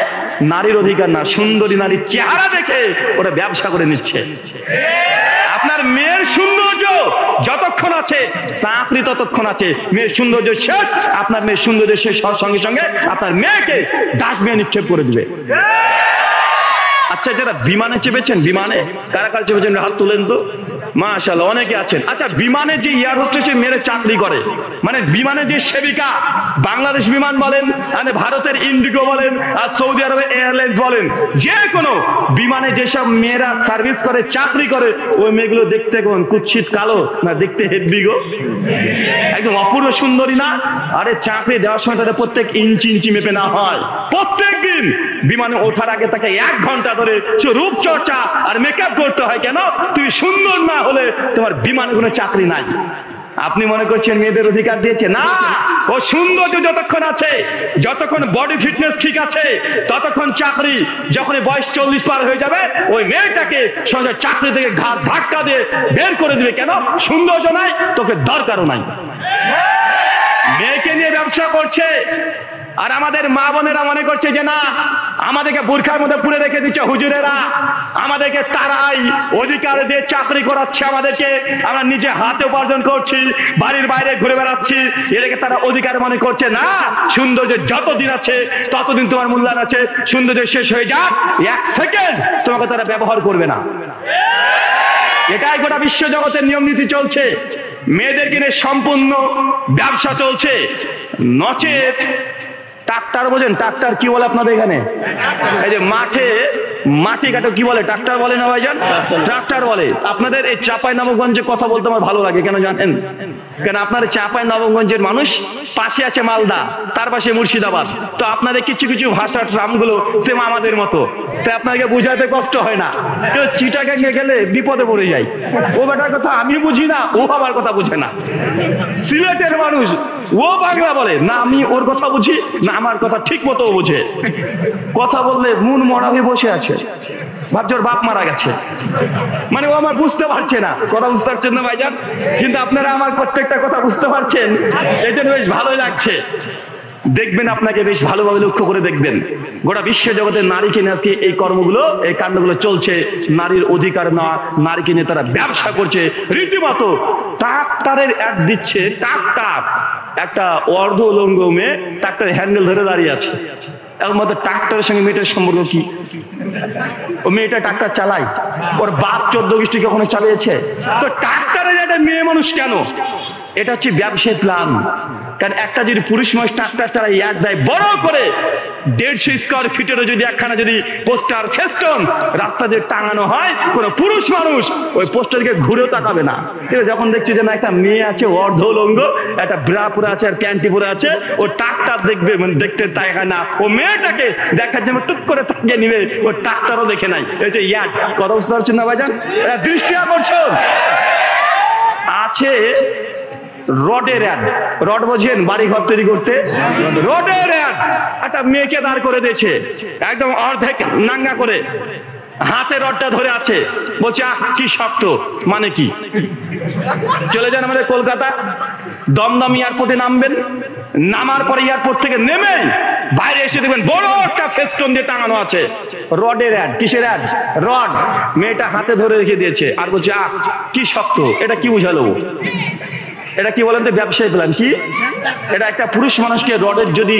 নারীর অধিকার না, সুন্দরী নারীর চেহারা দেখে ওরা ব্যবসা করে নিচ্ছে। আপনার মেয়ের সৌন্দর্য যতক্ষণ আছে, চাকরি ততক্ষণ আছে। মেয়ের সৌন্দর্য শেষ, আপনার মেয়ের সৌন্দর্য শেষ হওয়ার সঙ্গে সঙ্গে আপনার মেয়েকে ডাস্টবিনে নিক্ষেপ করে দিবে। আচ্ছা, যারা বিমানে চেপেছেন, বিমানে কারা কারা চেপেছেন হাত তুলেন তো। মাশাআল্লাহ, অনেকে আছেন। আচ্ছা, বিমানে যে এয়ার হোস্টেসে মেয়েরা চাকরি করে, মানে বিমানে যে সেবিকা, বাংলাদেশ বিমান বলেন, মানে ভারতের ইন্ডিগো বলেন, আর সৌদি আরবের এয়ারলাইন্স বলেন, যে কোনো বিমানে যেসব মেয়েরা সার্ভিস করে, চাকরি করে, ওই মেয়েগুলো দেখতে কেমন? কুৎসিত কালো না দেখতে হেব্বি গো, একদম অপূর্ব সুন্দরী না? আরে চাকরি দেওয়ার সময় তাদের প্রত্যেক ইঞ্চি ইঞ্চি মেপে না হয়। প্রত্যেক দিন বিমানে ওঠার আগে তাকে 1 ঘন্টা ধরে রূপচর্চা আর মেকআপ করতে হয়। কেন? তুমি সুন্দর না হলে তোমার বিমানে কোনো চাকরি নাই। আপনি মনে করছেন মেয়েদের অধিকার দিয়েছে? না, ও সৌন্দর্য যতক্ষণ আছে, যতক্ষণ বডি ফিটনেস ঠিক আছে, ততক্ষণ চাকরি। যখন বয়স 40 পার হয়ে যাবে, ওই মেয়েটাকে সহজে চাকরি থেকে ঘাট ধাক্কা দিয়ে বের করে দিবে। কেন? সৌন্দর্য নাই, তোকে দরকারও নাই। মেয়েকে নিয়ে ব্যবসা করছে, আর আমাদের মা বোনেরা মনে করছে যে না, আমাদেরকে বোরখার মধ্যে পুরে রেখে দিচ্ছে হুজুরেরা, আমাদেরকে তারাই অধিকার দিয়ে চাকরি করাচ্ছে আমাদেরকে, আমরা নিজে হাতে উপার্জন করছি, বাড়ির বাইরে ঘুরে বেড়াচ্ছি, এটাকে তারা অধিকার মনে করছে। না, সৌন্দর্য যতদিন আছে ততদিন তোমার মূল্যায়ন আছে। সৌন্দর্য শেষ হয়ে যাক, 1 সেকেন্ড তোমাকে তারা ব্যবহার করবে না। এটাই গোটা বিশ্ব জগতের নিয়ম নীতি চলছে। মেয়েদের কিনে সম্পূর্ণ ব্যবসা চলছে। নচেত ট্রাক্টর, বোঝেন ট্রাক্টর কি বলে আপনাদের এখানে? এই যে মাটি কাটো কি বলে, ট্রাক্টর বলে না ভাইজান? ট্রাক্টর বলে। আপনাদের এই চাঁপাইনবাবগঞ্জে কথা বলতে আমার ভালো লাগে, কেন জানেন? কেন আপনার চাঁপাইনবাবগঞ্জের মানুষ, পাশে আছে মালদা, তার পাশে মুর্শিদাবাদ, তো আপনাদের কিছু কিছু ভাষার ট্রামগুলো সেম আমাদের মতো, তাই আপনাকে বুঝাতে কষ্ট হয় না। কেউ চিটাগাঙ্গে গেলে বিপদে পড়ে যায়, ও বেটার কথা আমি বুঝি না, ও আমার কথা বুঝে না। সিলেটের মানুষ, ও বাংলা বলে না, আমি ওর কথা বুঝি না, আমার কথা ঠিক মতো বুঝে। কথা বললে মন মরা হয়ে বসে আছে, ভাবছে ওর বাপ মারা গেছে, মানে ও আমার বুঝতে পারছে না। কথা বুঝতে পারছেন না ভাইজান? কিন্তু আপনারা আমার প্রত্যেকটা কথা বুঝতে পারছেন, এই জন্য বেশ ভালোই লাগছে। দেখবেন, আপনাকে বেশ ভালোভাবে লক্ষ্য করে দেখবেন, গোটা বিশ্ব জগতের নারীকে নিয়ে আজকে এই কর্মগুলো, এই কাণ্ডগুলো চলছে। নারীর অধিকার না, নারীকে নিয়ে তারা ব্যবসা করছে রীতিমতো। ট্রাক্টরের অ্যাড দিচ্ছে, ট্রাক্টর, একটা অর্ধ উলঙ্গ মেয়ে ট্রাক্টরের হ্যান্ডেল ধরে দাঁড়িয়ে আছে। একমাত্র ট্রাক্টরের সঙ্গে মেয়েটার সম্পর্ক কি? ও মেয়েটা ট্রাক্টর চালায়, ওর বাপ 14 গোষ্ঠী কখনো চালিয়েছে? তো ট্রাক্টরের একটা মেয়ে মানুষ কেন? এটা হচ্ছে ব্যবসায়ী প্ল্যান। কারণ একটা যদি পুরুষ মানুষ ট্রাক্টর চালায়, অ্যাড দেয় বড় করে 150 স্কয়ার ফিটেরও যদি একখানা যদি পোস্টার ফেস্টন রাস্তা দিয়ে টাঙানো হয়, কোন পুরুষ মানুষ ওই পোস্টার দিকে ঘুরেও তাকাবে না। কিন্তু যখন দেখছি যে না, একটা মেয়ে আছে অর্ধ উলঙ্গ, একটা ব্রা পরে আছে আর প্যান্টি পরে আছে, ও ট্রাক্টর দেখবে, মানে দেখতে তাকায় না, ও মেয়েটাকে দেখার জন্য টুক করে তাকিয়ে নিবে, ও ট্রাক্টরও দেখে নাই। এই যে ইয়াদ, কথা বুঝতে পারছেন না ভাইজান? দৃষ্টি আকর্ষণ আছে। রডের অ্যাড, রড বোঝেন, বাড়ি ঘর তৈরি করতে রডের অ্যাড। একটা মেয়েকে দাঁড় করে দিয়েছে, একদম অর্ধেক নাঙ্গা করে, হাতে রডটা ধরে আছে, বলছে আহ কি শক্ত। মানে কি? চলে যান আমাদের কলকাতা, দমদম এয়ারপোর্টে নামবেন, নামার পরে এয়ারপোর্ট থেকে নেমে বাইরে এসে দেখবেন বড় একটা ফেস্টন দিয়ে টাঙানো আছে, রডের অ্যাড। কিসের অ্যাড? রড। মেয়েটা হাতে ধরে রেখে দিয়েছে আর বলছে আহ কি শক্ত। এটা কি বুঝালো? এটা কি বলেন তো? ব্যবসায়ী প্ল্যান। কি এটা? একটা পুরুষ মানুষকে রডের যদি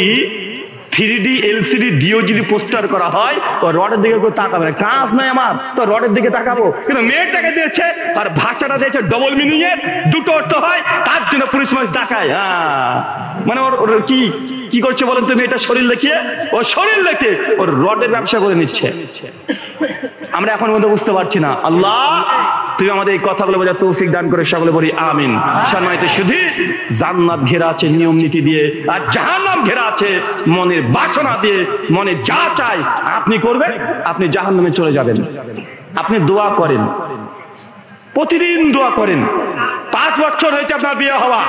3D LCD দিয়েও যদি পোস্টার করা হয়, ও রডের দিকে কেউ তাকাবে না। কাজ নাই আমার, তো রডের দিকে তাকাবো। কিন্তু মেয়েটাকে দিয়েছে আর ভাষাটা দিয়েছে ডবল মিনিং এর, দুটো অর্থ হয়, তার জন্য পুরুষ মানুষ তাকায়। মানে ওর কি কি করছে বলেন তো? মেয়েটা শরীর দেখিয়ে, ও শরীর দেখে ওর রডের ব্যবসা করে নিচ্ছে। আমরা এখন মধ্যে বুঝতে পারছি না। আল্লাহ তুমি আমাদের এই কথাগুলো বোঝার তৌফিক দান করে, সকলে বলি আমিন। সম্মানিত শুধু জান্নাত ঘেরা আছে নিয়ম নীতি দিয়ে, আর জাহান্নাম ঘেরা আছে মনের বাসনা দিয়ে। মনে যা চাই আপনি করবেন, আপনি জাহান্নামে চলে যাবেন। আপনি দোয়া করেন, প্রতিদিন দোয়া করেন। 5 বছর হয়েছে আপনার বিয়ে হওয়া,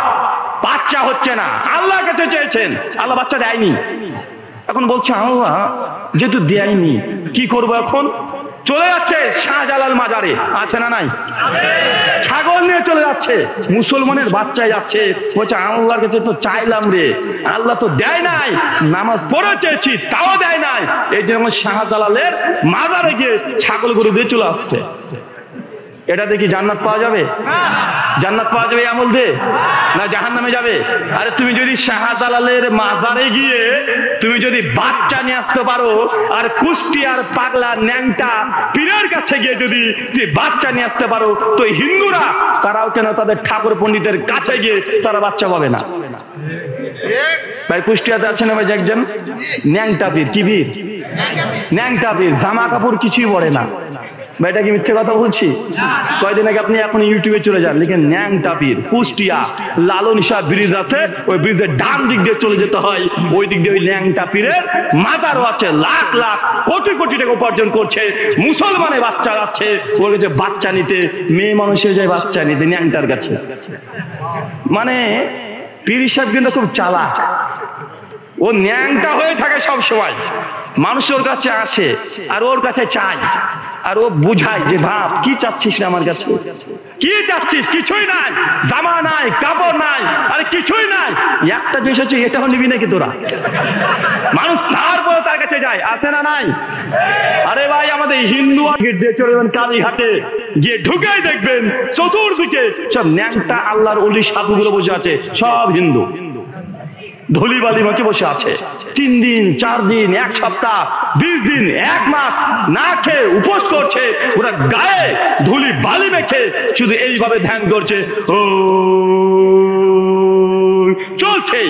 বাচ্চা হচ্ছে না, আল্লাহর কাছে চেয়েছেন, আল্লাহ বাচ্চা দেয়নি। এখন বলছে আল্লাহ যেহেতু দেয়নি কি করবো এখন? চলে যাচ্ছে শাহজালাল মাজারে, আছে না নাই? ছাগল নিয়ে চলে যাচ্ছে, মুসলমানের বাচ্চায় যাচ্ছে, বলছে আল্লাহর কাছে তো চাইলাম রে, আল্লাহ তো দেয় নাই, নামাজ পড়ে চেয়েছি তাও দেয় নাই। এই জন্য শাহজালালের মাজারে গিয়ে ছাগল গরু দিয়ে চলে আসছে। এটা দেখি জান্নাত পাওয়া যাবে? জান্নাত পাওয়া যাবে আমল দিয়ে, না জাহান্নামে যাবে? আরে তুমি যদি শাহজালালের মাজারে গিয়ে তুমি যদি বাচ্চা নিয়ে আসতে পারো, আর কুষ্টিয়ার পাগলা ন্যাংটা পীরের কাছে গিয়ে যদি তুই বাচ্চা নিয়ে আসতে পারো, তো হিন্দুরা তারাও কেন তাদের ঠাকুর পণ্ডিতের কাছে গিয়ে তারা বাচ্চা পাবে না? ভাই কুষ্টিয়াতে আছে না ভাই একজন ন্যাংটা পীর। কি পীর? ন্যাংটা পীর। জামা কাপড় কিছুই পরে না। ভাইটা কি মিথ্যে কথা বলছি? কয়দিন আগে আপনি এখন ইউটিউবে চলে যান, লিখেন ন্যাংটা পীর কুষ্টিয়া, লালন শাহ ব্রিজ আছে, ওই ব্রিজের ডান দিক দিয়ে চলে যেতে হয়, ওই দিক দিয়ে ওই ন্যাংটা পীরের মাজারও আছে। লাখ লাখ কোটি কোটি টাকা উপার্জন করছে, মুসলমানের বাচ্চা যাচ্ছে ওর কাছে বাচ্চা নিতে, মেয়ে মানুষের যায় বাচ্চা নিতে ন্যাংটার কাছে। মানে পীর সাহেব কিন্তু খুব চালাক, ও ন্যাংটা হয়ে থাকে সব সময়। মানুষ ওর কাছে আসে আর ওর কাছে চায়, আর ও বুঝায় যে ভাব কি চাচ্ছিস রে আমার কাছে, কি চাচ্ছিস? কিছুই নাই, জামা নাই, কাপড় নাই, আরে কিছুই নাই, একটা জিনিস হচ্ছে এটাও নিবি নাকি তোরা? মানুষ তারপরে তার কাছে যায়, আসে না নাই? আরে ভাই আমাদের হিন্দু দিয়ে চলে যাবেন কালীঘাটে, গিয়ে ঢুকেই দেখবেন চতুর্দিকে সব ন্যাংটা আল্লাহর ওলি সাধুগুলো বসে আছে, সব হিন্দু। ধুলি বালি মাকে বসে আছে, 3 দিন 4 দিন 1 সপ্তাহ 20 দিন 1 মাস না খেয়ে উপোস করছে, ওরা গায়ে ধুলি বালি মেখে শুধু এইভাবে ধ্যান করছে, ও চলছে।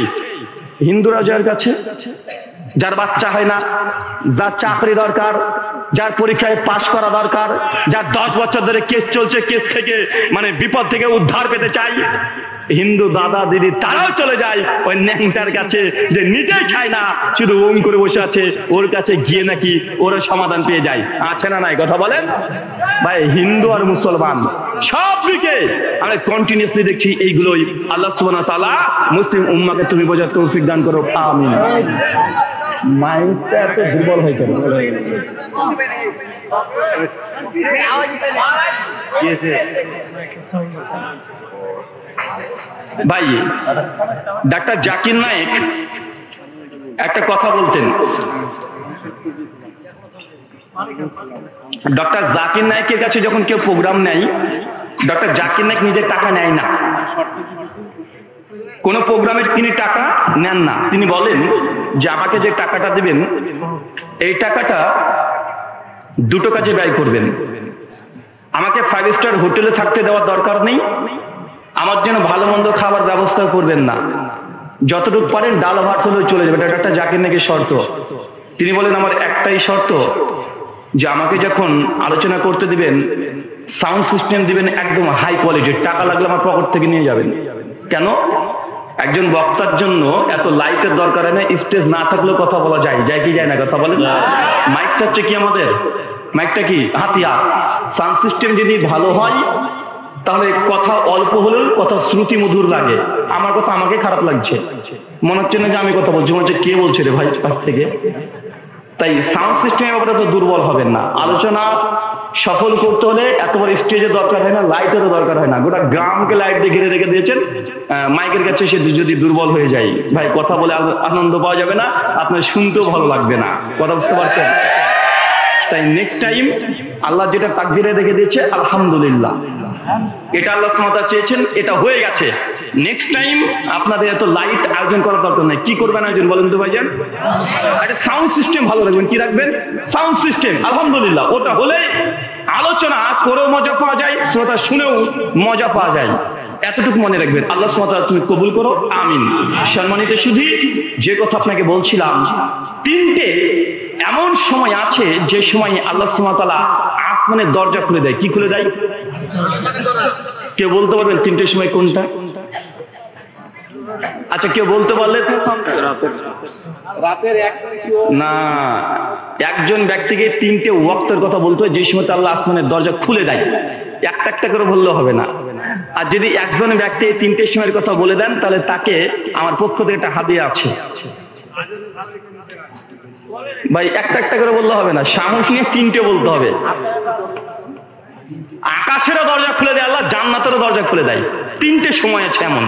হিন্দুরা যার কাছে, যার বাচ্চা হয় না, যার চাকরি দরকার, যার পরীক্ষায় পাশ করা দরকার, যার 10 বছর ধরে কেস চলছে, কেস থেকে মানে বিপদ থেকে উদ্ধার পেতে চাই, হিন্দু দাদা দিদি তারাও চলে যায় ওই ন্যাংটার কাছে যে নিজেই খায় না, শুধু ওম করে বসে আছে, ওর কাছে গিয়ে নাকি ওরা সমাধান পেয়ে যায়। আছে না নাই কথা বলেন ভাই? হিন্দু আর মুসলমান সব দিকে আমরা কন্টিনিউয়াসলি দেখছি এইগুলোই। আল্লাহ সুবহানাহু ওয়া তাআলা মুসলিম উম্মাহকে তুমি বোঝার তৌফিক দান করো, আমিন। মাইন্ডটা এত দুর্বল হয়ে গেল ভাই। ডাক্তার জাকির নায়েক একটা কথা বলতেন। ডক্টর জাকির নায়েকের কাছে যখন কেউ প্রোগ্রাম নেয়, ডক্টর জাকির নায়েক নিজের টাকা নেয় না, কোন প্রোগ্রামের তিনি টাকা নেন না। তিনি বলেন যে আমাকে যে টাকাটা দিবেন এই টাকাটা দুটো কাজে ব্যয় করবেন। আমাকে 5 স্টার হোটেলে থাকতে দেওয়ার দরকার নেই, আমার জন্য ভালো মন্দ খাবার ব্যবস্থা করবেন না, যতটুকু পারেন ডাল ভাত হলেও চলে যাবে। এটা একটা জাকির নাকি শর্ত। তিনি বলেন আমার একটাই শর্ত যে আমাকে যখন আলোচনা করতে দিবেন সাউন্ড সিস্টেম দিবেন একদম হাই কোয়ালিটির, টাকা লাগলে আমার পকেট থেকে নিয়ে যাবেন। কেন? একজন বক্তার জন্য এত লাইটের দরকার হয় না, স্টেজ না থাকলেও কথা বলা যায়, যায় কি যায় না কথা বলেন? মাইকটা হচ্ছে কি আমাদের, মাইকটা কি হাতিয়ার। সাউন্ড সিস্টেম যদি ভালো হয় তাহলে কথা অল্প হলেও কথা শ্রুতি মধুর লাগে। আমার কথা আমাকে খারাপ লাগছে, মনে হচ্ছে না যে আমি কথা বলছি, মনে হচ্ছে কে বলছে রে ভাই কাছ থেকে। তাই সাউন্ড সিস্টেমের ব্যাপারে তো দুর্বল হবেন না। আলোচনা সফল করতে হলে এত বড় স্টেজের দরকার হয় না, লাইটেরও দরকার হয় না। গোটা গ্রামকে লাইট দিয়ে ঘিরে রেখে দিয়েছেন, মাইকের কাছে সে যদি দুর্বল হয়ে যায় ভাই কথা বলে আনন্দ পাওয়া যাবে না, আপনার শুনতেও ভালো লাগবে না। কথা বুঝতে পারছেন? তাই নেক্সট টাইম আল্লাহ যেটা তাকদিরে রেখে দিয়েছে আলহামদুলিল্লাহ, এটা আল্লাহ সুবহানাহু ওয়া তাআলা চেয়েছেন, এটা হয়ে গেছে। নেক্সট টাইম আপনাদের এত লাইট আয়োজন করার দরকার নাই। কি করবেন আয়োজন বলেন তো ভাইজান? একটা সাউন্ড সিস্টেম ভালো রাখবেন। কি রাখবেন? Sound system. আলহামদুলিল্লাহ, ওটা হলে আলোচনা করেও মজা পাওয়া যায়, শ্রোতা শুনেও মজা পাওয়া যায়। এতটুকু মনে রাখবেন। আল্লাহ সুবহানাহু ওয়া তাআলা তুমি কবুল করো, আমিন। সম্মানিত সুধী, যে কথা আপনাকে বলছিলাম, 3টে এমন সময় আছে যে সময় আল্লাহ সুবহানাহু ওয়া তাআলা আসমানের দরজা খুলে দেয়। কি খুলে দেয়? কেউ বলতে পারবেন 3টে সময় কোনটা? আচ্ছা কেউ বলতে পারলে না, একজন ব্যক্তিকে 3টে ওয়াক্তের কথা বলতে হয় যে সময় আল্লাহ আসমানের দরজা খুলে দেয়। একটা একটা করে বললে হবে না। আর যদি একজন ব্যক্তি 3টে সময়ের কথা বলে দেন তাহলে তাকে আমার পক্ষ থেকে একটা হাদিয়া আছে। ভাই একটা একটা করে বললে হবে না, সাহস নিয়ে 3টে বলতে হবে। আকাশেরও দরজা খুলে দেয় আল্লাহ, জান্নাতেরও দরজা খুলে দেয়। 3টে সময় আছে এমন।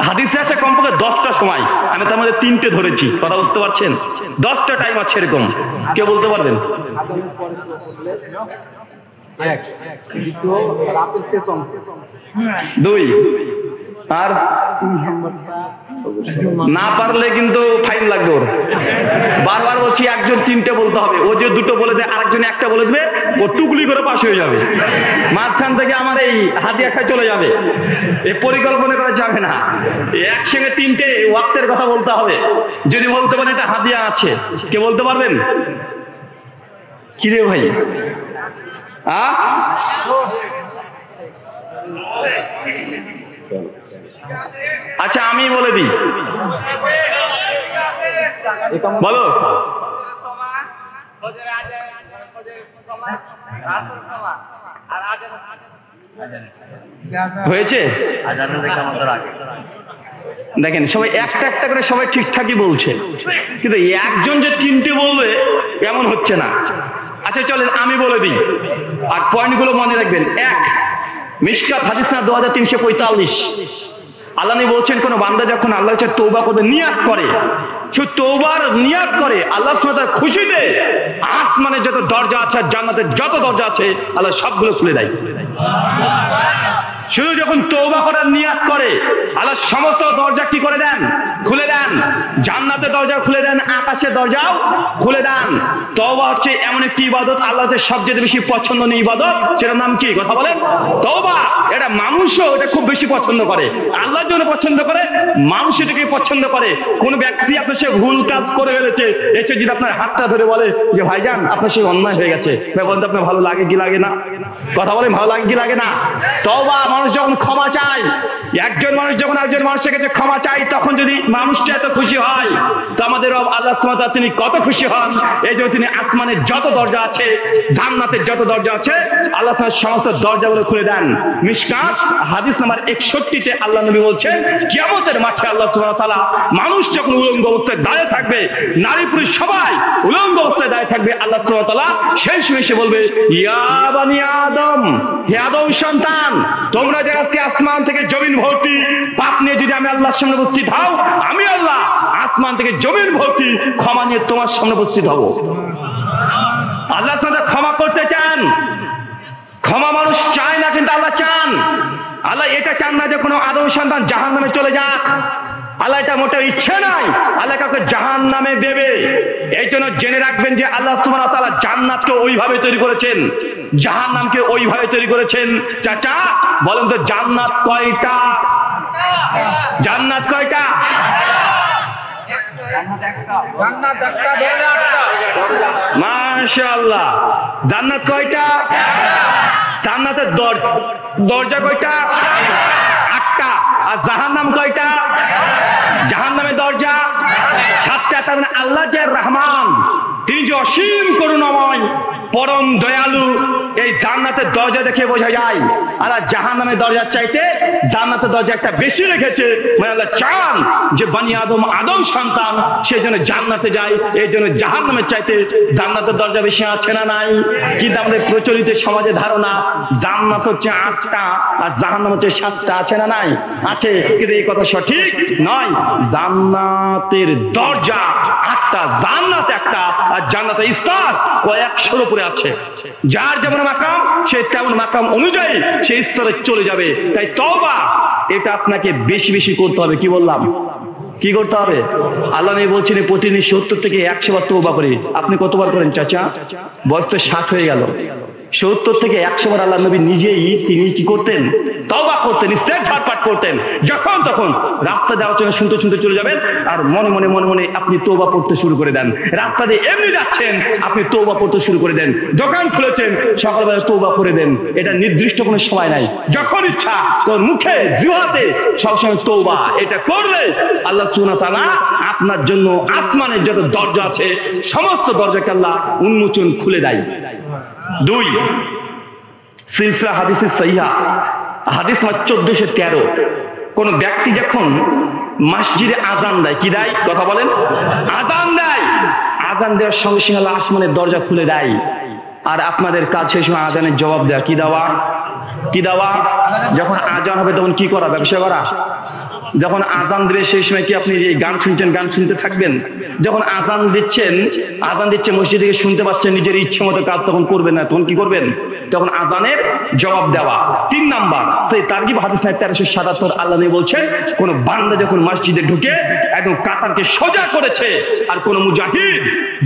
হাদিসে আছে কমপক্ষে 10টা সময়, আমি তার মধ্যে 3টে ধরেছি। কথা বুঝতে পারছেন? 10টা টাইম আছে এরকম। কেউ বলতে পারবেন? 2 আর না পারলে কিন্তু ফাইন লাগবে ওর। বারবার বলছি একজন 3টে বলতে হবে। ও যে 2টো বলে দেয় আরেকজন একটা বলে দেবে, ও টুকলি করে পাশ হয়ে যাবে। মাঝখান থেকে আমার এই হাদিয়া খায় চলে যাবে। এই পরিকল্পনা করা যাবে না। একসঙ্গে 3টে ওয়াক্তের কথা বলতে হবে। যদি বলতে পারেন এটা হাদিয়া আছে, কে বলতে পারবেন? কিরে ভাই আচ্ছা আমি বলে দিই, বলো। হয়েছে? দেখেন সবাই একটা একটা করে সবাই ঠিকঠাকই বলছে, কিন্তু একজন যে 3টে বলবে এমন হচ্ছে না। আচ্ছা চলেন আমি বলে দিই, আর পয়েন্টগুলো মনে রাখবেন। 1, মিশকাত হাদিস না 2345, আল্লাহ নবী বলছেন কোন বান্দা যখন আল্লাহর কাছে তওবা করবে, নিয়াত করে, সে তওবার নিয়াত করে, আল্লাহ সুবহানাহু ওয়া তাআলা খুশিতে আসমানের যত দরজা আছে, জান্নাতের যত দরজা আছে, আল্লাহ সবগুলো খুলে দেয়। শুধু যখন তওবা করার নিয়াত করে আল্লাহ সমস্ত দরজা কি করে দেন? খুলে দেন। জান্নাতের দরজা খুলে দেন, আকাশের দরজাও খুলে দেন। তওবা হচ্ছে এমন একটি ইবাদত, আল্লাহর সবচেয়ে বেশি পছন্দনীয় ইবাদত। সেটার নাম কি? কথা বলেন। তওবা। এটা মানুষও এটা খুব বেশি পছন্দ করে, আল্লাহর জন্য পছন্দ করে, মানুষ এটাকে পছন্দ করে। কোন ব্যক্তি আপনার সে ভুল কাজ করে ফেলেছে, এসে যদি আপনার হাতটা ধরে বলে যে ভাইজান আপনার সে অন্যায় হয়ে গেছে, বলতে আপনার ভালো লাগে কি লাগে না? কথা বলেন, ভালো লাগে কি লাগে না? তওবা, মানুষ যখন ক্ষমা চায়, একজন মানুষ যখন একজন মানুষের কাছে ক্ষমা চায়, তখন যদি মানুষটা এত খুশি হয়, তো আমাদের রব আল্লাহ সুবহানাহু ওয়া তাআলা তিনি কত খুশি হন। এই জন্য তিনি আসমানের যত দরজা আছে, জান্নাতের যত দরজা আছে, আল্লাহ সুবহানাহু সমস্ত দরজাগুলো খুলে দেন। মিশকাত হাদিস নাম্বার 61-তে আল্লাহ নবী বলছেন, কিয়ামতের মাঠে আল্লাহ সুবহানাহু ওয়া তাআলা মানুষ যখন উলঙ্গ অবস্থায় দাঁড়িয়ে থাকবে, নারী পুরুষ সবাই উলঙ্গ অবস্থায় দাঁড়িয়ে থাকবে, আল্লাহ সুবহানাহু ওয়া তাআলা সেই সময় এসে বলবে, ইয়া বানি আদম, হে আদম সন্তান, তোমরা যে আজকে আসমান থেকে জমিন ভর্তি পাপ নিয়ে যদি আমি আল্লাহর সামনে উপস্থিত হও, আমি আল্লাহ আসমান থেকে জমিন ভর্তি ক্ষমা নিয়ে তোমার সামনে উপস্থিত হব। আল্লাহ সাথে ক্ষমা করতে চান, ক্ষমা মানুষ চায় না, কিন্তু আল্লাহ চান। আল্লাহ এটা চান না যে কোনো আদম সন্তান জাহান্নামে চলে যাক। আল্লাহ এটা মোটেও ইচ্ছে নাই আল্লাহ কাউকে জাহান্নামে দেবে। এই জন্য জেনে রাখবেন যে আল্লাহ সুবহানাহু ওয়া তাআলা জান্নাতকে ওইভাবে তৈরি করেছেন, জাহান্নামকে ওইভাবে তৈরি করেছেন। চাচা বলেন তো জান্নাত কয়টা? জান্নাত কয়টা? মাশাআল্লাহ। জান্নাত কয়টা? জান্নাতের দরজা কয়টা? 8টা। আর জাহান্নাম কয়টা? জাহান্নামের দরজা 7টা। তার মানে আল্লাহ যে রহমান, তিনি যে অসীম করুণাময়, পরম দয়ালু, এই জান্নাতের দরজা দেখে বোঝা যায় আল্লাহ জাহান্নামের দরজার চাইতে জান্নাতের দরজা একটা বেশি রেখেছে। মানে আল্লাহ চান যে বানি আদম, আদম সন্তান, সেই জন্য জান্নাতে যায়। এই জন্য জাহান্নামের চাইতে জান্নাতের দরজা বেশি আছে না নাই? কিন্তু আমাদের প্রচলিত সমাজে ধারণা জান্নাত হচ্ছে 8টা আর জাহান্নাম হচ্ছে 7টা। আছে না নাই? আছে, কিন্তু এই কথা সঠিক নয়। জান্নাতের দরজা 8টা, জান্নাত একটা, আর জান্নাতের স্তর কয়েকশোর উপরে আছে। যার যেমন মাকাম সে তেমন মাকাম অনুযায়ী সেই স্তরে চলে যাবে। তাই তওবা এটা আপনাকে বেশি বেশি করতে হবে। কি বললাম? কি করতে হবে? আল্লাহ নবী বলছেন প্রতিদিন 70 থেকে 100 বার তওবা করি। আপনি কতবার করেন চাচা? বয়স তো 60 হয়ে গেল। 70 থেকে 100 বার আল্লাহ নবী নিজেই তিনি কি করতেন? তওবা করতেন, ইস্তেগফার পাঠ করতেন। যখন তখন রাস্তা দিয়ে আলোচনা শুনতে শুনতে চলে যাবেন আর মনে মনে মনে মনে আপনি তওবা পড়তে শুরু করে দেন। রাস্তা দিয়ে এমনি যাচ্ছেন, আপনি তওবা পড়তে শুরু করে দেন। দোকান খুলেছেন, সকালবেলা তওবা করে দেন। এটা নির্দিষ্ট কোনো সময় নাই, যখন ইচ্ছা তোর মুখে জিহ্বাতে সবসময় তওবা। এটা করলে আল্লাহ সুবহানাহু ওয়া তাআলা আপনার জন্য আসমানের যত দরজা আছে সমস্ত দরজাকে আল্লাহ উন্মোচন খুলে দেয়। 2 সিলসিলা হাদিসে সহিহা হাদিস নম্বর 1413, কোন ব্যক্তি যখন মসজিদে আযান দেয়, কি দেয়? কথা বলেন। আযান দেয়, আযান দেওয়ার সঙ্গে সঙ্গে আল্লাহ আসমানের দরজা খুলে দেয়। আর আপনাদের কাজ সেই সময় আযানের জবাব দেওয়া। কি দেওয়া? কি দেওয়া? যখন আযান হবে তখন কি করা? ব্যবসা করা। যখন আযান দিবে সেই সময় কি আপনি এই গান শুনছেন, গান শুনতে থাকবেন? যখন আযান দিচ্ছেন, আযান দিচ্ছে মসজিদ থেকে শুনতে পাচ্ছেন, নিজের ইচ্ছে মতো কাজ তখন করবেন না। তখন কি করবেন? তখন আযানের জবাব দেওয়া। 3 নাম্বার সেই তারগিব হাদিস 1377 আল্লাহ নবী বলছেন, কোন বান্দা যখন মসজিদে ঢুকে একদম কাতারকে সোজা করেছে, আর কোন মুজাহিদ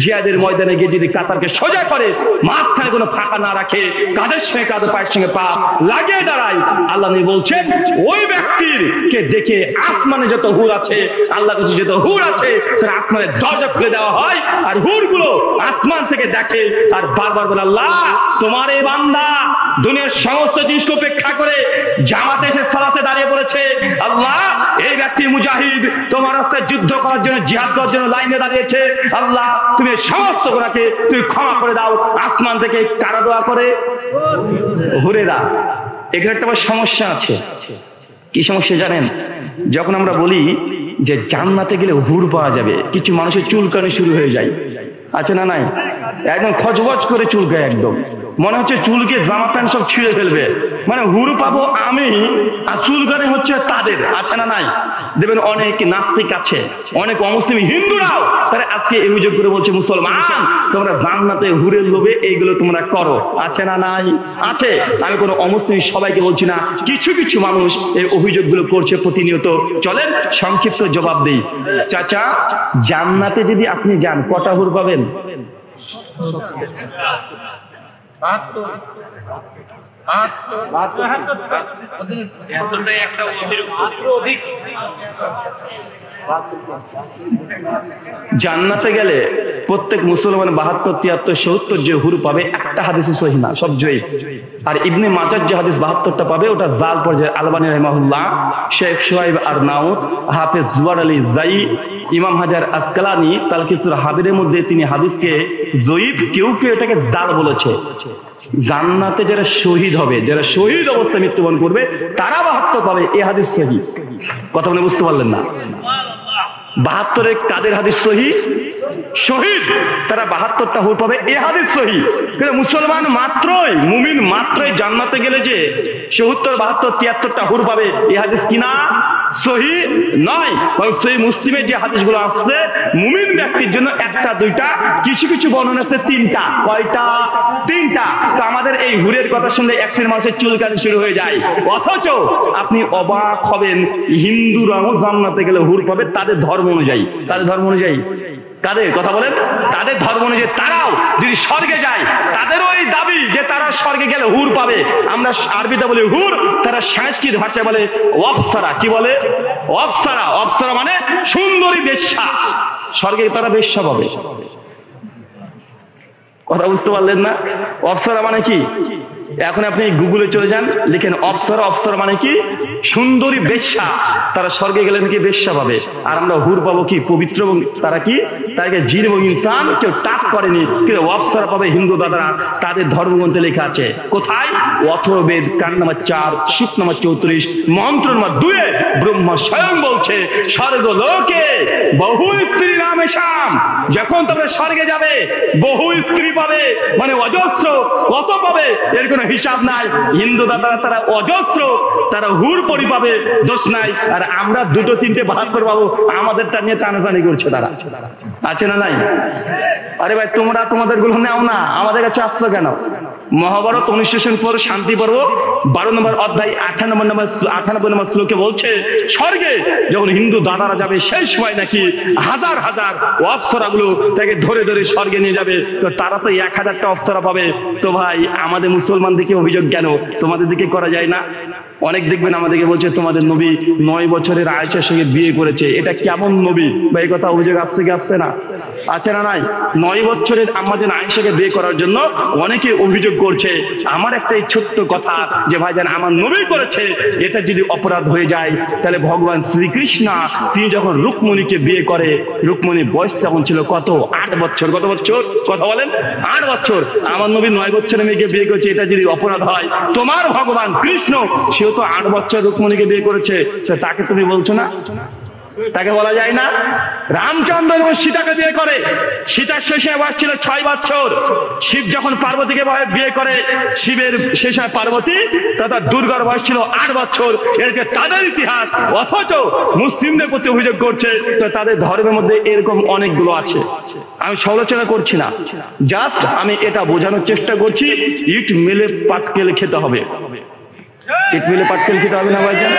জিহাদের ময়দানে গিয়ে যদি কাতারকে সোজা করে, মাঝখানে কোনো ফাঁকা না রাখে, কাঁধের সঙ্গে কাঁধ, পায়ের সঙ্গে পা লাগিয়ে দাঁড়ায়, আল্লাহ নবী বলছেন ওই ব্যক্তির কে দেখে আসমানে যত হুর আছে, আল্লাহ কাছে যত হুর আছে, তার আসমানের দরজা খুলে দেওয়া হয়। আর হুরগুলো আসমান থেকে দেখে আর বারবার বলে, আল্লাহ তোমার এই বান্দা দুনিয়ার সমস্ত জিনিসকে উপেক্ষা করে জামাতে এসে সালাতে দাঁড়িয়ে পড়েছে। আল্লাহ এই ব্যক্তি মুজাহিদ, তোমার রাস্তায় যুদ্ধ করার জন্য, জিহাদ করার জন্য লাইনে দাঁড়িয়েছে। আল্লাহ তুমি সমস্ত গুনাহকে তুমি ক্ষমা করে দাও। আসমান থেকে কারা দোয়া করে? হুরেরা। এখানে একটা সমস্যা আছে। কি সমস্যা জানেন? যখন আমরা বলি যে জান্নাতে গেলে হুর পাওয়া যাবে, কিছু মানুষের চুলকানি শুরু হয়ে যায়। আছে না নাই? একদম খচবচ করে চুলকায়, একদম মনে হচ্ছে চুলকে জামা প্যান্ট সব ছিঁড়ে ফেলবে। মানে হুর পাবো আমি, আর চুলকানি হচ্ছে তাদের। আছে না নাই? দেখবেন অনেক নাস্তিক আছে, অনেক অমুসলিম হিন্দুরাও তারা আজকে আজকে এই অভিযোগ করে বলছে মুসলমান তোমরা জান্নাতে হুরের লোভে এইগুলো তোমরা করো, আছে না নাই? আছে। আমি কোনো অমুসলিম সবাইকে বলছি না, কিছু কিছু মানুষ এই অভিযোগগুলো করছে প্রতিনিয়ত। চলেন সংক্ষিপ্ত জবাব দেই। চাচা, জান্নাতে যদি আপনি যান কটা হুর পাবেন? জান্নাতে গেলে প্রত্যেক মুসলমান 72, 73, 70 যে হুর পাবে, একটা হাদিস সহিহ না, সব জয়ীফ। আর ইবনে মাজাহ যে হাদিস 72টা পাবে ওটা জাল পর্যায়ে। আলবানী রাহিমাহুল্লাহ, শেখ শুআইব আরনাউত, হাফেজ জুয়ার আলী জাই, ইমাম হাজার আসকালানি তালকিসুল হাবিরের মধ্যে তিনি হাদিসকে জয়ীফ, কেউ কেউ এটাকে জাল বলেছে। জান্নাতে যারা শহীদ হবে, যারা শহীদ অবস্থায় মৃত্যুবরণ করবে তারা 72 পাবে, এই হাদিস সহিহ। কথা বলে বুঝতে পারলেন না? 72 কাদের হাদিস সহিহ? শহীদ, তারা 72টা হুর পাবে, এই হাদিস সহিহ। কিন্তু মুসলমান মাত্রই, মুমিন মাত্রই জান্নাতে গেলে যে 70, 72, 73টা হুর পাবে, এই হাদিস কিনা সহিহ নয়। কারণ সহিহ মুসলিমের যে হাদিসগুলো আসছে মুমিন ব্যক্তির জন্য একটা, দুইটা, কিছু কিছু বর্ণনা আছে 3টা। কয়টা? 3টা। তো আমাদের এই হুরের কথা শুনলে এক শ্রেণীর মানুষের চুলকানি শুরু হয়ে যায়। অথচ আপনি অবাক হবেন, হিন্দুরাও জান্নাতে গেলে হুর পাবে তাদের ধর্ম অনুযায়ী। তাদের ধর্ম অনুযায়ী কাদের কথা বলেন? তাদের ধর্ম অনুযায়ী তারাও যদি স্বর্গে যায় তাদেরও এই দাবি যে তারা স্বর্গে গেলে হুর পাবে। আমরা আরবিতে বলি হুর, তারা সংস্কৃত ভাষায় বলে অপ্সরা। কি বলে? অপ্সরা। অপ্সরা মানে সুন্দরী বেশ্যা। স্বর্গে তারা বেশ্যা পাবে। কথা বুঝতে পারলেন না? অপ্সরা মানে কি? এখন আপনি গুগলে চলে যান, লিখেন অপ্সরা। অপ্সরা মানে কি? সুন্দরী বেশ্যা। তারা স্বর্গে গেলে নাকি বেশ্যা পাবে। আর আমরা হুর পাবো কি? পবিত্র। এবং তারা কি? তাকে জিন এবং ইনসান কেউ টাচ করেনি, কিন্তু অপ্সরা পাবে হিন্দু দাদারা। তাদের ধর্মগ্রন্থে লেখা আছে। কোথায়? অথর্ববেদ কাণ্ড নম্বর 4, সূক্ত নম্বর 34, মন্ত্র নম্বর 2-এ ব্রহ্মা স্বয়ং বলছে স্বর্গলোকে বহু স্ত্রী রামেশাম। যখন তোমরা স্বর্গে যাবে বহু স্ত্রী পাবে, মানে অজস্র। কত পাবে এর কোনো হিসাব নাই। হিন্দু দাদারা তারা অজস্র, তারা হুর পরি পাবে, দোষ নাই। আর আমরা 2, 3, 72 পাবো, আমাদেরটা নিয়ে টানাটানি করছে তারা। আছে না নাই? আরে ভাই, তোমরা তোমাদের গুলো নেও না, আমাদের কাছে আসছো কেন? মহাভারত অনুশাসন পর শান্তি পর্ব 12 নম্বর অধ্যায় 98 নম্বর শ্লোকে বলছে স্বর্গে যখন হিন্দু দাদারা যাবে সেই সময় নাকি হাজার হাজার অপ্সরাগুলো তাকে ধরে ধরে স্বর্গে নিয়ে যাবে। তো তারা তো 1000টা অপ্সরা পাবে। তো ভাই, আমাদের মুসলমান দিকে অভিযোগ কেন? তোমাদের দিকে করা যায় না? অনেক দেখবেন আমাদেরকে বলছে তোমাদের নবী 9 বছরের আয়েশার সঙ্গে বিয়ে করেছে। এটা কেমন নবী বা এই কথা অভিযোগ আসছে কি আসছে না? আছে না নাই? 9 বছরের আম্মাজান আয়েশাকে বিয়ে করার জন্য অনেকে অভিযোগ করছে। আমার একটা এই ছোট্ট কথা যে ভাইজান আমার নবী করেছে, এটা যদি অপরাধ হয়ে যায় তাহলে ভগবান শ্রীকৃষ্ণ তিনি যখন রুকমণিকে বিয়ে করে, রুকমণির বয়স তখন ছিল কত? 8 বছর। কত বছর? কথা বলেন। 8 বছর। আমার নবী 9 বছরের মেয়েকে বিয়ে করেছে, এটা যদি অপরাধ হয়, তোমার ভগবান কৃষ্ণ সেও তো 8 বছর রুকমণিকে বিয়ে করেছে, তাকে তুমি বলছো না? তাকে বলা যায় না? রামচন্দ্র যখন সীতাকে বিয়ে করে, সীতার শেষে বয়স ছিল 6 বছর। শিব যখন পার্বতীকে বিয়ে করে, শিবের শেষে পার্বতী তথা দুর্গার বয়স ছিল 8 বছর। এরকে তাদের ইতিহাস। অথচ মুসলিমদের প্রতি অভিযোগ করছে। তো তাদের ধর্মের মধ্যে এরকম অনেকগুলো আছে। আমি সমালোচনা করছি না, জাস্ট আমি এটা বোঝানোর চেষ্টা করছি। ইট মেলে পাটকেল খেতে হবে। ইট মেলে পাটকেল খেতে হবে না ভাইজান?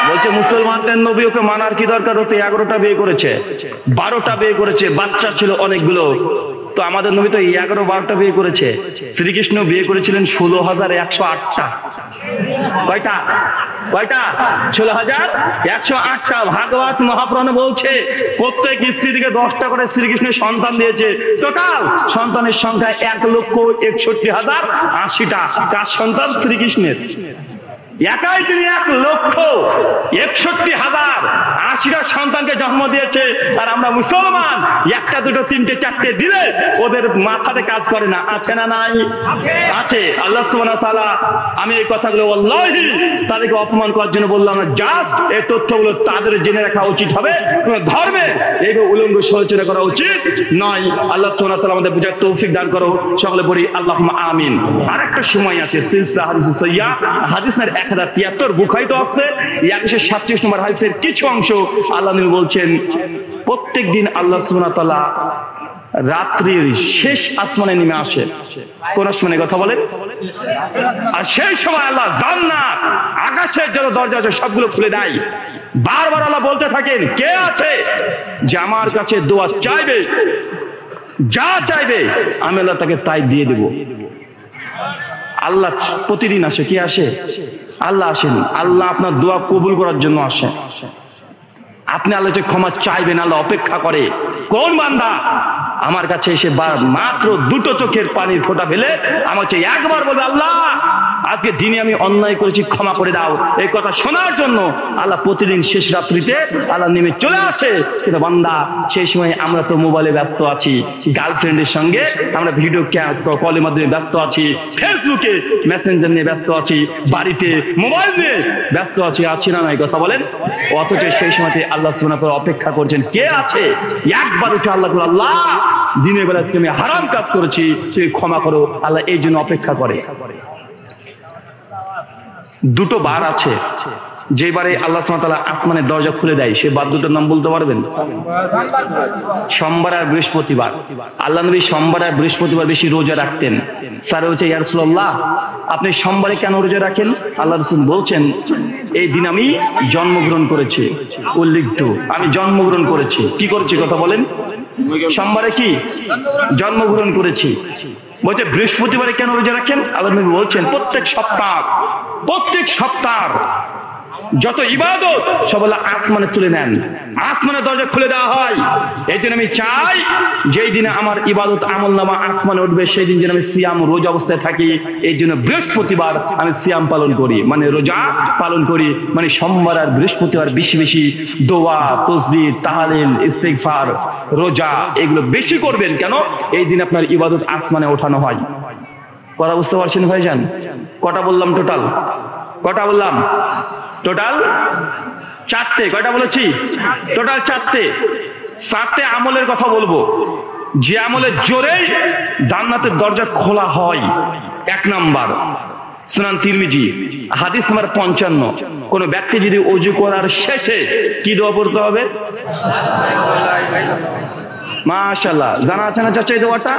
বলছে মুসলমানদের নবী, ওকে মানার কি দরকার? হতে 11টা বিয়ে করেছে, 12টা বিয়ে করেছে, বাচ্চা ছিল অনেকগুলো। তো আমাদের নবী তো 11-12টা বিয়ে করেছে। শ্রীকৃষ্ণ বিয়ে করেছিলেন 16,108টা। কয়টা? কয়টা? 16,108টা। ভাগবত মহাপুরাণ বলছে প্রত্যেক স্ত্রী থেকে 10টা করে শ্রীকৃষ্ণের সন্তান দিয়েছে। টোটাল সন্তানের সংখ্যা 1,61,080টা। কার সন্তান? শ্রীকৃষ্ণের। একাই তিনি 1,61,080টা সন্তানকে জন্ম দিয়েছে। আর আমরা মুসলমান 1টা, 2টো, 3টে, 4টে দিলে ওদের মাথাতে কাজ করে না। আছে না নাই? আছে। আল্লাহ সুবহানাহু ওয়া তাআলা, আমি এই কথাগুলো ওয়াল্লাহি তাদেরকে অপমান করার জন্য বললাম না, জাস্ট এই তথ্যগুলো তাদের জেনে রাখা উচিত হবে। কোন ধর্মে এইভাবে উলঙ্গ সমালোচনা করা উচিত নয়। আল্লাহ সুবহানাহু ওয়া তাআলা আমাদের বুঝার তৌফিক দান করো। সকলে বলি আল্লাহুম্মা আমিন। আরেকটা সময় আছে সিলসিলা হাদিস সহিহ, হাদিস নাম্বার 1073 বুখারীতে আছে। 137 নম্বর হাদিসের কিছু অংশ আল্লাহ নবী বলছেন প্রত্যেক দিন আল্লাহ সুবহানাহু ওয়া তাআলা রাত্রির শেষ আসমানে নেমে আসে। কোন আসমানে কথা বলেন? আর সেই সময় আল্লাহ জান্নাত আকাশের যত দরজা আছে সবগুলো খুলে দেয়। বারবার আল্লাহ বলতে থাকেন, কে আছে যে আমার কাছে দোয়া চাইবে, যা চাইবে আমি আল্লাহ তাকে তাই দিয়ে দেব। আল্লাহ প্রতিদিন আসে। কি আসে? আল্লাহ আসেন। আল্লাহ আপনার দোয়া কবুল করার জন্য আসে। আপনি আল্লাহ যে ক্ষমা চাইবেন, আল্লাহ অপেক্ষা করে কোন বান্দা আমার কাছে এসে মাত্র দুটো চোখের পানির ফোঁটা ফেলে আমার চেয়ে একবার বলবে, আল্লাহ আজকে দিনে আমি অন্যায় করেছি, ক্ষমা করে দাও। এই কথা শোনার জন্য আল্লাহ প্রতিদিন শেষ রাত্রিতে আল্লাহ নেমে চলে আসে। কিন্তু বান্দা সেই সময় আমরা তো মোবাইলে ব্যস্ত আছি, গার্লফ্রেন্ডের সঙ্গে আমরা ভিডিও কলের মাধ্যমে ব্যস্ত আছি, ফেসবুকে মেসেঞ্জার নিয়ে ব্যস্ত আছি, বাড়িতে মোবাইল নিয়ে ব্যস্ত আছি না নাই কথা বলেন? অথচ সেই সময়তে আল্লাহ সুবহানাহু ওয়া তাআলা অপেক্ষা করছেন, কে আছে একবার উঠে আল্লাহ বলে, আল্লাহ দিনের বেলা আজকে আমি হারাম কাজ করেছি, তুমি ক্ষমা করো। আল্লাহ এই জন্য অপেক্ষা করে। দুটো বার আছে যেবারে আল্লাহ সুবহানাহু ওয়া তাআলা আসমানের দরজা খুলে দেয়, সে বার দুটোর নাম বলতে পারবেন? সোমবার আর বৃহস্পতিবার। আল্লাহ নবী সোমবার আর বৃহস্পতিবার বেশি রোজা রাখতেন। স্যার বলছে, ইয়া রাসূলুল্লাহ আপনি সোমবারে কেন রোজা রাখেন? আল্লাহ রাসূল বলছেন, এই দিন আমি জন্মগ্রহণ করেছি। উল্লেখিত আমি জন্মগ্রহণ করেছি। কি করেছি কথা বলেন? সোমবারে কি জন্মগ্রহণ করেছি। বলছে বৃহস্পতিবারে কেন রোজা রাখেন? আল্লাহ নবী বলছেন, প্রত্যেক সপ্তাহ যত ইবাদত সব আল্লাহ আসমানে তুলে নেন, আসমানের দরজা খুলে দেওয়া হয়। এই জন্য আমি চাই যেই দিনে আমার ইবাদত আমলনামা আসমানে উঠবে সেই দিন যেন আমি সিয়াম রোজা অবস্থায় থাকি। এই জন্য বৃহস্পতিবার আমি সিয়াম পালন করি, মানে রোজা পালন করি। মানে সোমবার আর বৃহস্পতিবার বেশি বেশি দোয়া, তাসবিহ, তাহলিল, ইস্তিগফার, রোজা এগুলো বেশি করবেন। কেন? এই দিন আপনার ইবাদত আসমানে ওঠানো হয়। কথা বুঝতে পারছেন ভাইজান? কটা বললাম টোটাল? কটা বললাম টোটাল? চারটে। কয়টা বলেছি? টোটাল চারটে আমলের কথা বলবো, যে আমলের জোরে জান্নাতের দরজা খোলা হয়। 1 নাম্বার সুনান তিরমিজি হাদিস নাম্বার 55, কোন ব্যক্তি যদি ওযু করার শেষে কি দোয়া পড়তে হবে? মাশাআল্লাহ, জানা আছে না চাচা এই দোয়াটা?